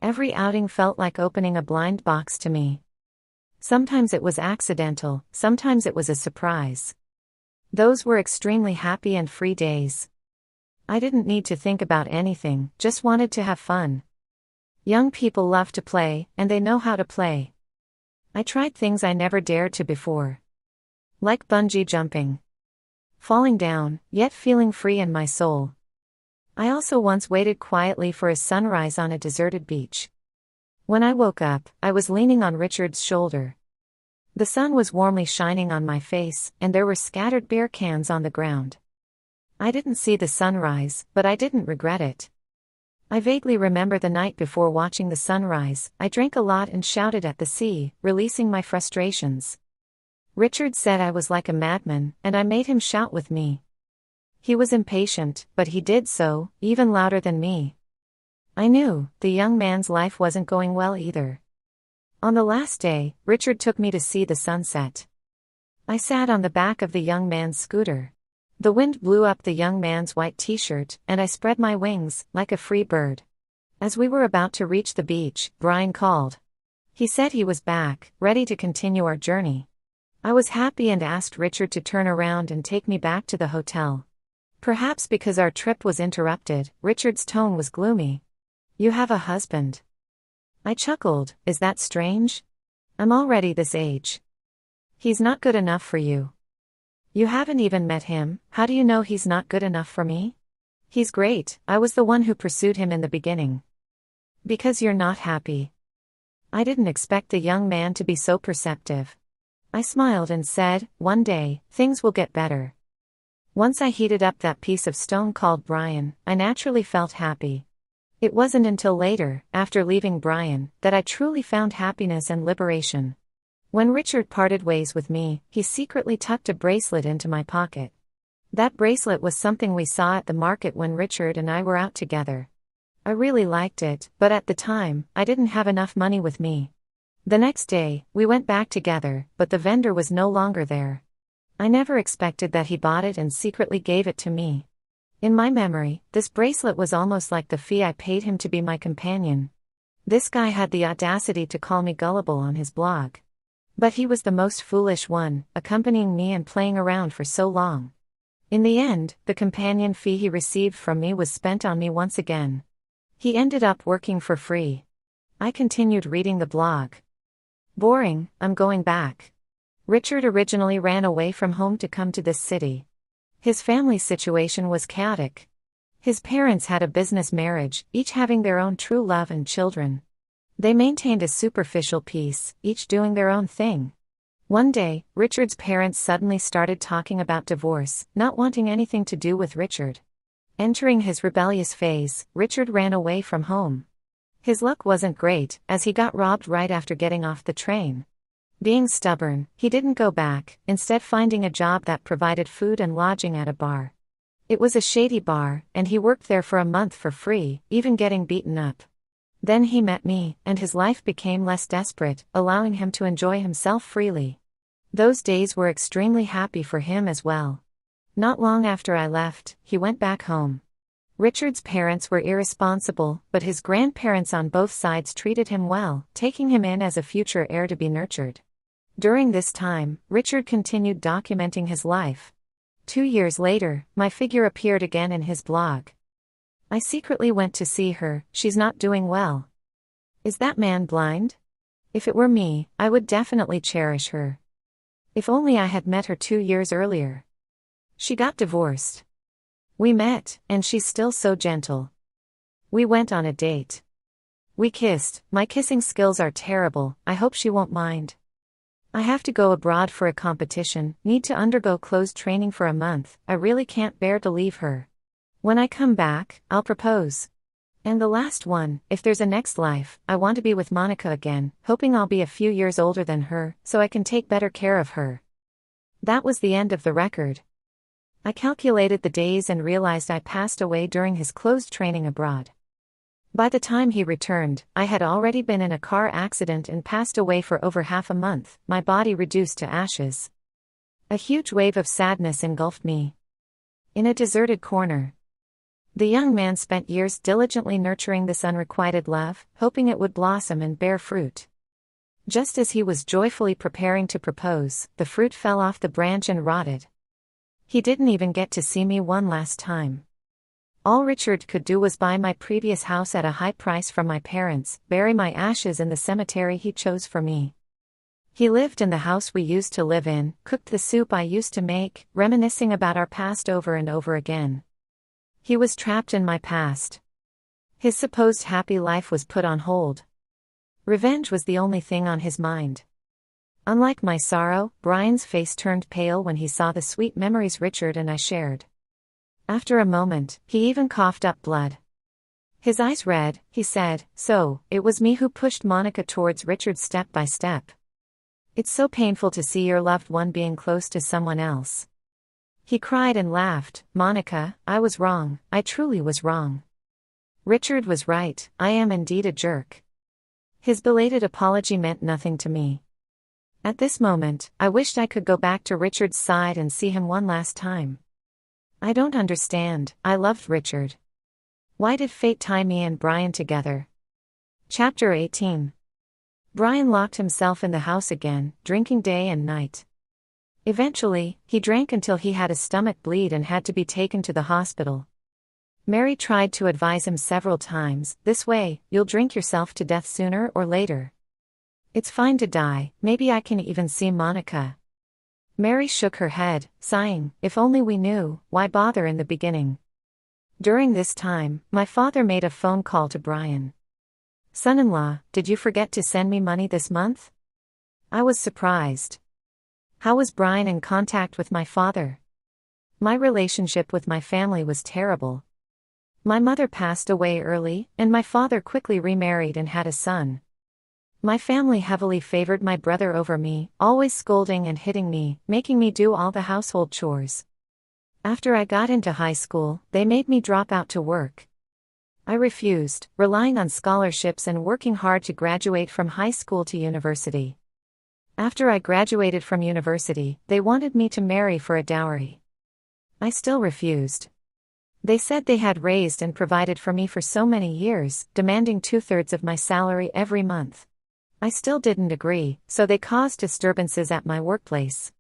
Every outing felt like opening a blind box to me. Sometimes it was accidental, sometimes it was a surprise. Those were extremely happy and free days. I didn't need to think about anything, just wanted to have fun. Young people love to play, and they know how to play. I tried things I never dared to before. Like bungee jumping. Falling down, yet feeling free in my soul. I also once waited quietly for a sunrise on a deserted beach. When I woke up, I was leaning on Richard's shoulder. The sun was warmly shining on my face, and there were scattered beer cans on the ground. I didn't see the sunrise, but I didn't regret it. I vaguely remember the night before watching the sunrise. I drank a lot and shouted at the sea, releasing my frustrations. Richard said I was like a madman, and I made him shout with me. He was impatient, but he did so, even louder than me. I knew, the young man's life wasn't going well either. On the last day, Richard took me to see the sunset. I sat on the back of the young man's scooter. The wind blew up the young man's white t-shirt, and I spread my wings, like a free bird. As we were about to reach the beach, Brian called. He said he was back, ready to continue our journey. I was happy and asked Richard to turn around and take me back to the hotel. Perhaps because our trip was interrupted, Richard's tone was gloomy. "You have a husband." I chuckled. "Is that strange? I'm already this age." "He's not good enough for you." "You haven't even met him, how do you know he's not good enough for me?" "He's great, I was the one who pursued him in the beginning." "Because you're not happy." I didn't expect the young man to be so perceptive. I smiled and said, "One day, things will get better." Once I heated up that piece of stone called Brian, I naturally felt happy. It wasn't until later, after leaving Brian, that I truly found happiness and liberation. When Richard parted ways with me, he secretly tucked a bracelet into my pocket. That bracelet was something we saw at the market when Richard and I were out together. I really liked it, but at the time, I didn't have enough money with me. The next day, we went back together, but the vendor was no longer there. I never expected that he bought it and secretly gave it to me. In my memory, this bracelet was almost like the fee I paid him to be my companion. This guy had the audacity to call me gullible on his blog. But he was the most foolish one, accompanying me and playing around for so long. In the end, the companion fee he received from me was spent on me once again. He ended up working for free. I continued reading the blog. Boring, I'm going back. Richard originally ran away from home to come to this city. His family situation was chaotic. His parents had a business marriage, each having their own true love and children. They maintained a superficial peace, each doing their own thing. One day, Richard's parents suddenly started talking about divorce, not wanting anything to do with Richard. Entering his rebellious phase, Richard ran away from home. His luck wasn't great, as he got robbed right after getting off the train. Being stubborn, he didn't go back, instead finding a job that provided food and lodging at a bar. It was a shady bar, and he worked there for a month for free, even getting beaten up. Then he met me, and his life became less desperate, allowing him to enjoy himself freely. Those days were extremely happy for him as well. Not long after I left, he went back home. Richard's parents were irresponsible, but his grandparents on both sides treated him well, taking him in as a future heir to be nurtured. During this time, Richard continued documenting his life. 2 years later, my figure appeared again in his blog. I secretly went to see her, she's not doing well. Is that man blind? If it were me, I would definitely cherish her. If only I had met her 2 years earlier. She got divorced. We met, and she's still so gentle. We went on a date. We kissed. My kissing skills are terrible, I hope she won't mind. I have to go abroad for a competition, need to undergo closed training for a month, I really can't bear to leave her. When I come back, I'll propose. And the last one, if there's a next life, I want to be with Monica again, hoping I'll be a few years older than her, so I can take better care of her. That was the end of the record. I calculated the days and realized I passed away during his closed training abroad. By the time he returned, I had already been in a car accident and passed away for over half a month, my body reduced to ashes. A huge wave of sadness engulfed me. In a deserted corner, the young man spent years diligently nurturing this unrequited love, hoping it would blossom and bear fruit. Just as he was joyfully preparing to propose, the fruit fell off the branch and rotted. He didn't even get to see me one last time. All Richard could do was buy my previous house at a high price from my parents, bury my ashes in the cemetery he chose for me. He lived in the house we used to live in, cooked the soup I used to make, reminiscing about our past over and over again. He was trapped in my past. His supposed happy life was put on hold. Revenge was the only thing on his mind. Unlike my sorrow, Brian's face turned pale when he saw the sweet memories Richard and I shared. After a moment, he even coughed up blood. His eyes red, he said, "So, it was me who pushed Monica towards Richard step by step. It's so painful to see your loved one being close to someone else." He cried and laughed, "Monica, I was wrong, I truly was wrong. Richard was right, I am indeed a jerk." His belated apology meant nothing to me. At this moment, I wished I could go back to Richard's side and see him one last time. I don't understand, I loved Richard. Why did fate tie me and Brian together? Chapter 18. Brian locked himself in the house again, drinking day and night. Eventually, he drank until he had a stomach bleed and had to be taken to the hospital. Mary tried to advise him several times, "This way, you'll drink yourself to death sooner or later. It's fine to die, maybe I can even see Monica." Mary shook her head, sighing, "If only we knew, why bother in the beginning?" During this time, my father made a phone call to Brian. "Son-in-law, did you forget to send me money this month?" I was surprised. How was Brian in contact with my father? My relationship with my family was terrible. My mother passed away early, and my father quickly remarried and had a son. My family heavily favored my brother over me, always scolding and hitting me, making me do all the household chores. After I got into high school, they made me drop out to work. I refused, relying on scholarships and working hard to graduate from high school to university. After I graduated from university, they wanted me to marry for a dowry. I still refused. They said they had raised and provided for me for so many years, demanding 2/3 of my salary every month. I still didn't agree, so they caused disturbances at my workplace.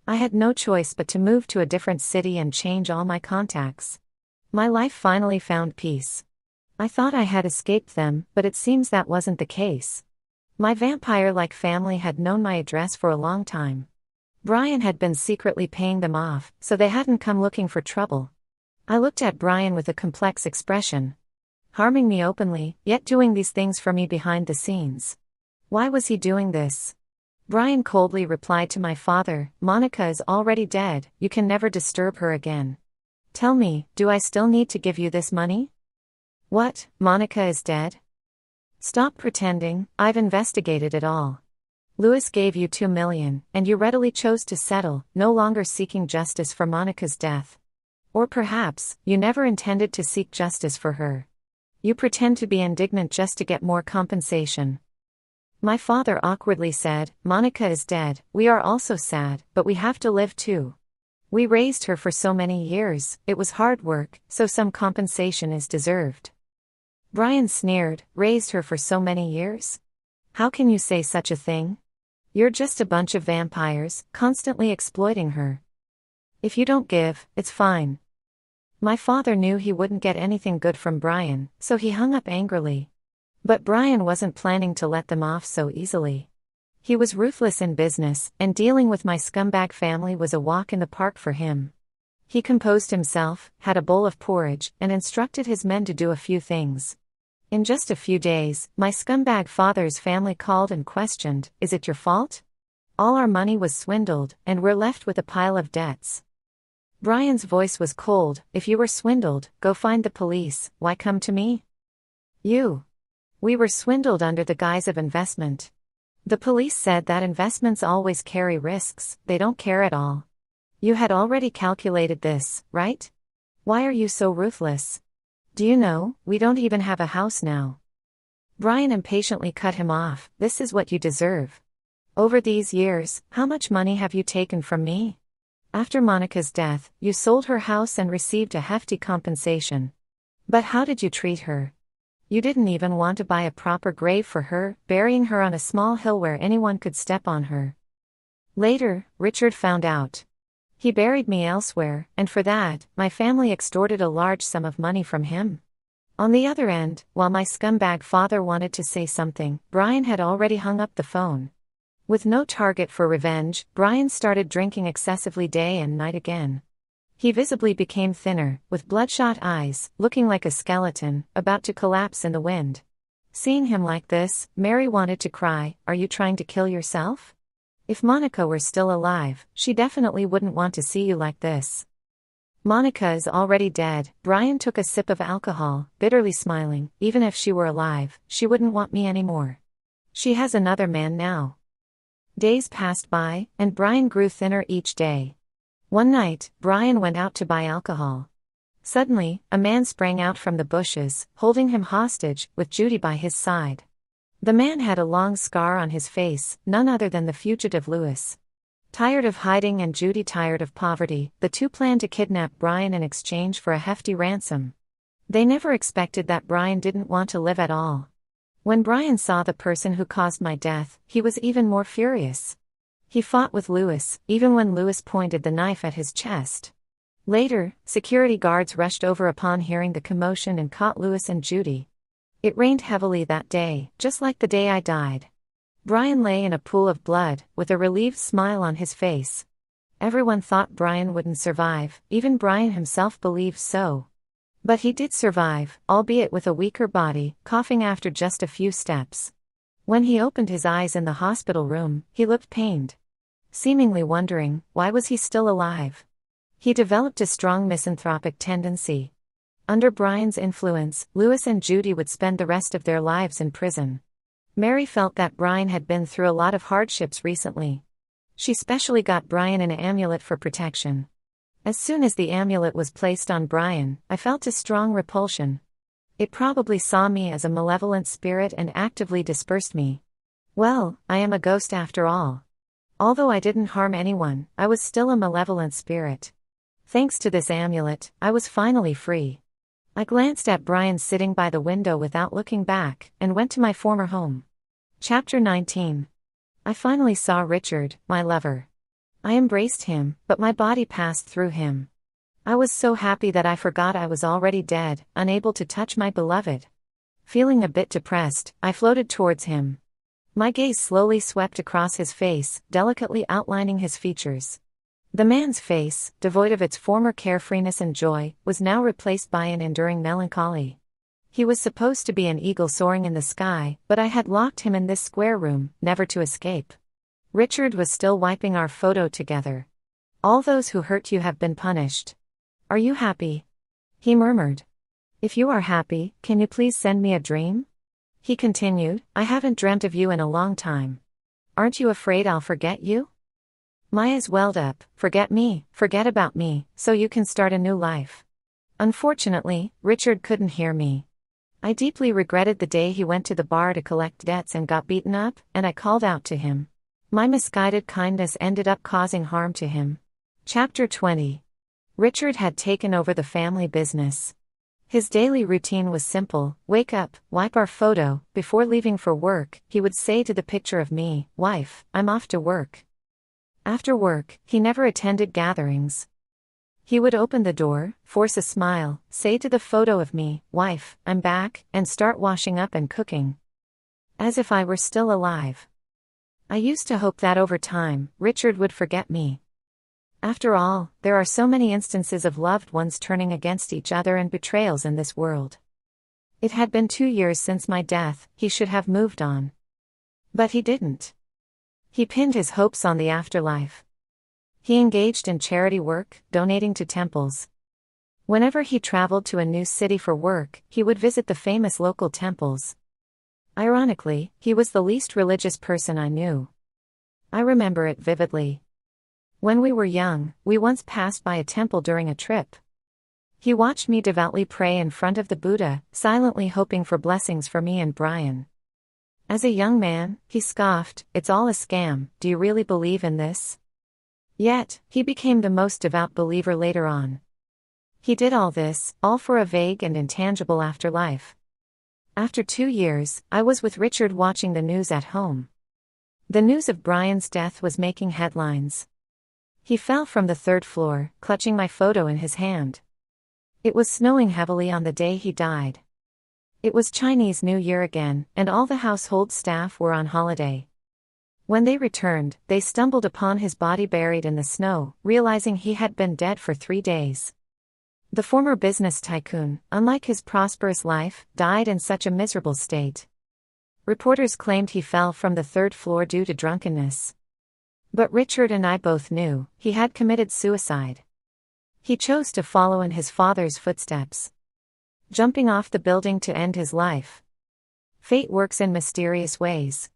I had no choice but to move to a different city and change all my contacts. My life finally found peace. I thought I had escaped them, but it seems that wasn't the case. My vampire-like family had known my address for a long time. Brian had been secretly paying them off, so they hadn't come looking for trouble. I looked at Brian with a complex expression. Harming me openly, yet doing these things for me behind the scenes. Why was he doing this? Brian coldly replied to my father, "Monica is already dead, you can never disturb her again. Tell me, do I still need to give you this money?" "What, Monica is dead? Stop pretending, I've investigated it all. Louis gave you $2 million, and you readily chose to settle, no longer seeking justice for Monica's death. Or perhaps, you never intended to seek justice for her. You pretend to be indignant just to get more compensation." My father awkwardly said, "Monica is dead, we are also sad, but we have to live too. We raised her for so many years, it was hard work, so some compensation is deserved." Brian sneered, "Raised her for so many years? How can you say such a thing? You're just a bunch of vampires, constantly exploiting her. If you don't give, it's fine." My father knew he wouldn't get anything good from Brian, so he hung up angrily. But Brian wasn't planning to let them off so easily. He was ruthless in business, and dealing with my scumbag family was a walk in the park for him. He composed himself, had a bowl of porridge, and instructed his men to do a few things. In just a few days, my scumbag father's family called and questioned, "Is it your fault? All our money was swindled, and we're left with a pile of debts. Brian's voice was cold. If you were swindled, go find the police, why come to me? We were swindled under the guise of investment. The police said that investments always carry risks, they don't care at all. You had already calculated this, right? Why are you so ruthless? Do you know, we don't even have a house now. Brian impatiently cut him off. This is what you deserve. Over these years, how much money have you taken from me? After Monica's death, you sold her house and received a hefty compensation. But how did you treat her? You didn't even want to buy a proper grave for her, burying her on a small hill where anyone could step on her. Later, Richard found out. He buried me elsewhere, and for that, my family extorted a large sum of money from him. On the other end, while my scumbag father wanted to say something, Brian had already hung up the phone. With no target for revenge, Brian started drinking excessively day and night again. He visibly became thinner, with bloodshot eyes, looking like a skeleton, about to collapse in the wind. Seeing him like this, Mary wanted to cry. Are you trying to kill yourself? If Monica were still alive, she definitely wouldn't want to see you like this. Monica is already dead. Brian took a sip of alcohol, bitterly smiling. Even if she were alive, she wouldn't want me anymore. She has another man now. Days passed by, and Brian grew thinner each day. One night, Brian went out to buy alcohol. Suddenly, a man sprang out from the bushes, holding him hostage, with Judy by his side. The man had a long scar on his face, none other than the fugitive Louis. Tired of hiding and Judy tired of poverty, the two planned to kidnap Brian in exchange for a hefty ransom. They never expected that Brian didn't want to live at all. When Brian saw the person who caused my death, he was even more furious. He fought with Louis, even when Louis pointed the knife at his chest. Later, security guards rushed over upon hearing the commotion and caught Louis and Judy. It rained heavily that day, just like the day I died. Brian lay in a pool of blood, with a relieved smile on his face. Everyone thought Brian wouldn't survive, even Brian himself believed so. But he did survive, albeit with a weaker body, coughing after just a few steps. When he opened his eyes in the hospital room, he looked pained. Seemingly wondering, why was he still alive? He developed a strong misanthropic tendency. Under Brian's influence, Louis and Judy would spend the rest of their lives in prison. Mary felt that Brian had been through a lot of hardships recently. She specially got Brian an amulet for protection. As soon as the amulet was placed on Brian, I felt a strong repulsion. It probably saw me as a malevolent spirit and actively dispersed me. Well, I am a ghost after all. Although I didn't harm anyone, I was still a malevolent spirit. Thanks to this amulet, I was finally free. I glanced at Brian sitting by the window without looking back, and went to my former home. Chapter 19. I finally saw Richard, my lover. I embraced him, but my body passed through him. I was so happy that I forgot I was already dead, unable to touch my beloved. Feeling a bit depressed, I floated towards him. My gaze slowly swept across his face, delicately outlining his features. The man's face, devoid of its former carefreeness and joy, was now replaced by an enduring melancholy. He was supposed to be an eagle soaring in the sky, but I had locked him in this square room, never to escape. Richard was still wiping our photo together. All those who hurt you have been punished. Are you happy? He murmured. If you are happy, can you please send me a dream? He continued, I haven't dreamt of you in a long time. Aren't you afraid I'll forget you? My eyes welled up. Forget me, forget about me, so you can start a new life. Unfortunately, Richard couldn't hear me. I deeply regretted the day he went to the bar to collect debts and got beaten up, and I called out to him. My misguided kindness ended up causing harm to him. Chapter 20. Richard had taken over the family business. His daily routine was simple: wake up, wipe our photo. Before leaving for work, he would say to the picture of me, wife, I'm off to work. After work, he never attended gatherings. He would open the door, force a smile, say to the photo of me, wife, I'm back, and start washing up and cooking. As if I were still alive. I used to hope that over time, Richard would forget me. After all, there are so many instances of loved ones turning against each other and betrayals in this world. It had been 2 years since my death, he should have moved on. But he didn't. He pinned his hopes on the afterlife. He engaged in charity work, donating to temples. Whenever he traveled to a new city for work, he would visit the famous local temples. Ironically, he was the least religious person I knew. I remember it vividly. When we were young, we once passed by a temple during a trip. He watched me devoutly pray in front of the Buddha, silently hoping for blessings for me and Brian. As a young man, he scoffed, "It's all a scam, do you really believe in this?" Yet, he became the most devout believer later on. He did all this, all for a vague and intangible afterlife. After 2 years, I was with Richard watching the news at home. The news of Brian's death was making headlines. He fell from the 3rd floor, clutching my photo in his hand. It was snowing heavily on the day he died. It was Chinese New Year again, and all the household staff were on holiday. When they returned, they stumbled upon his body buried in the snow, realizing he had been dead for 3 days. The former business tycoon, unlike his prosperous life, died in such a miserable state. Reporters claimed he fell from the 3rd floor due to drunkenness. But Richard and I both knew he had committed suicide. He chose to follow in his father's footsteps, jumping off the building to end his life. Fate works in mysterious ways.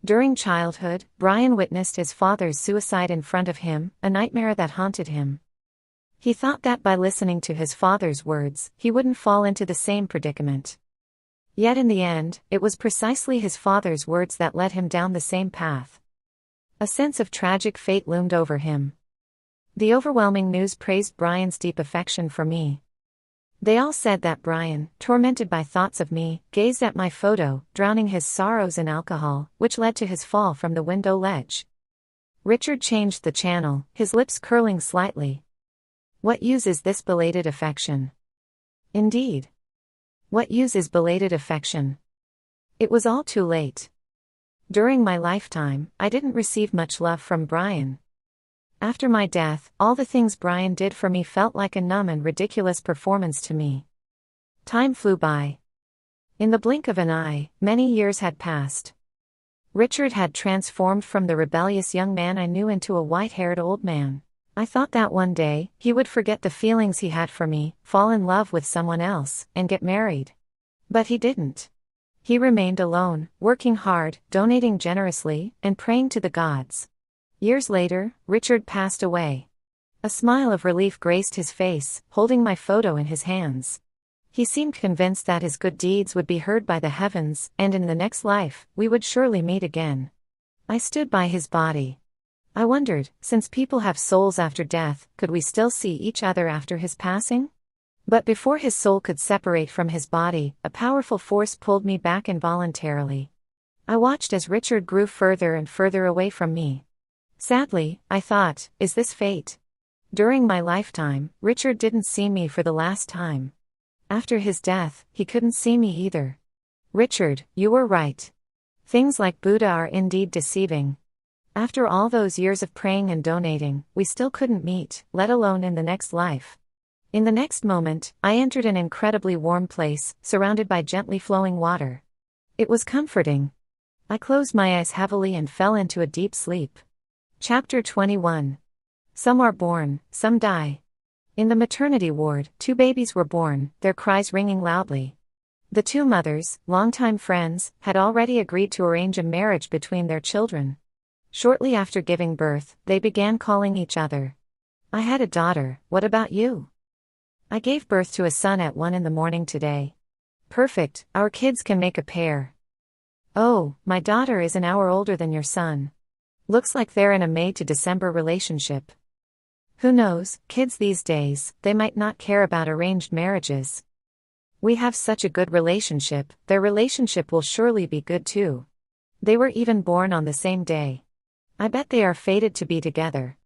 During childhood, Brian witnessed his father's suicide in front of him, a nightmare that haunted him. He thought that by listening to his father's words, he wouldn't fall into the same predicament. Yet in the end, it was precisely his father's words that led him down the same path. A sense of tragic fate loomed over him. The overwhelming news praised Brian's deep affection for me. They all said that Brian, tormented by thoughts of me, gazed at my photo, drowning his sorrows in alcohol, which led to his fall from the window ledge. Richard changed the channel, his lips curling slightly. What use is this belated affection? Indeed. What use is belated affection? It was all too late. During my lifetime, I didn't receive much love from Brian. After my death, all the things Brian did for me felt like a numb and ridiculous performance to me. Time flew by. In the blink of an eye, many years had passed. Richard had transformed from the rebellious young man I knew into a white-haired old man. I thought that one day, he would forget the feelings he had for me, fall in love with someone else, and get married. But he didn't. He remained alone, working hard, donating generously, and praying to the gods. Years later, Richard passed away. A smile of relief graced his face, holding my photo in his hands. He seemed convinced that his good deeds would be heard by the heavens, and in the next life, we would surely meet again. I stood by his body. I wondered, since people have souls after death, could we still see each other after his passing? But before his soul could separate from his body, a powerful force pulled me back involuntarily. I watched as Richard grew further and further away from me. Sadly, I thought, is this fate? During my lifetime, Richard didn't see me for the last time. After his death, he couldn't see me either. Richard, you were right. Things like Buddha are indeed deceiving. After all those years of praying and donating, we still couldn't meet, let alone in the next life. In the next moment, I entered an incredibly warm place, surrounded by gently flowing water. It was comforting. I closed my eyes heavily and fell into a deep sleep. Chapter 21. Some are born, some die. In the maternity ward, 2 babies were born, their cries ringing loudly. The 2 mothers, longtime friends, had already agreed to arrange a marriage between their children. Shortly after giving birth, they began calling each other. I had a daughter, what about you? I gave birth to a son at 1 a.m. today. Perfect, our kids can make a pair. Oh, my daughter is an hour older than your son. Looks like they're in a May to December relationship. Who knows, kids these days, they might not care about arranged marriages. We have such a good relationship, their relationship will surely be good too. They were even born on the same day. I bet they are fated to be together.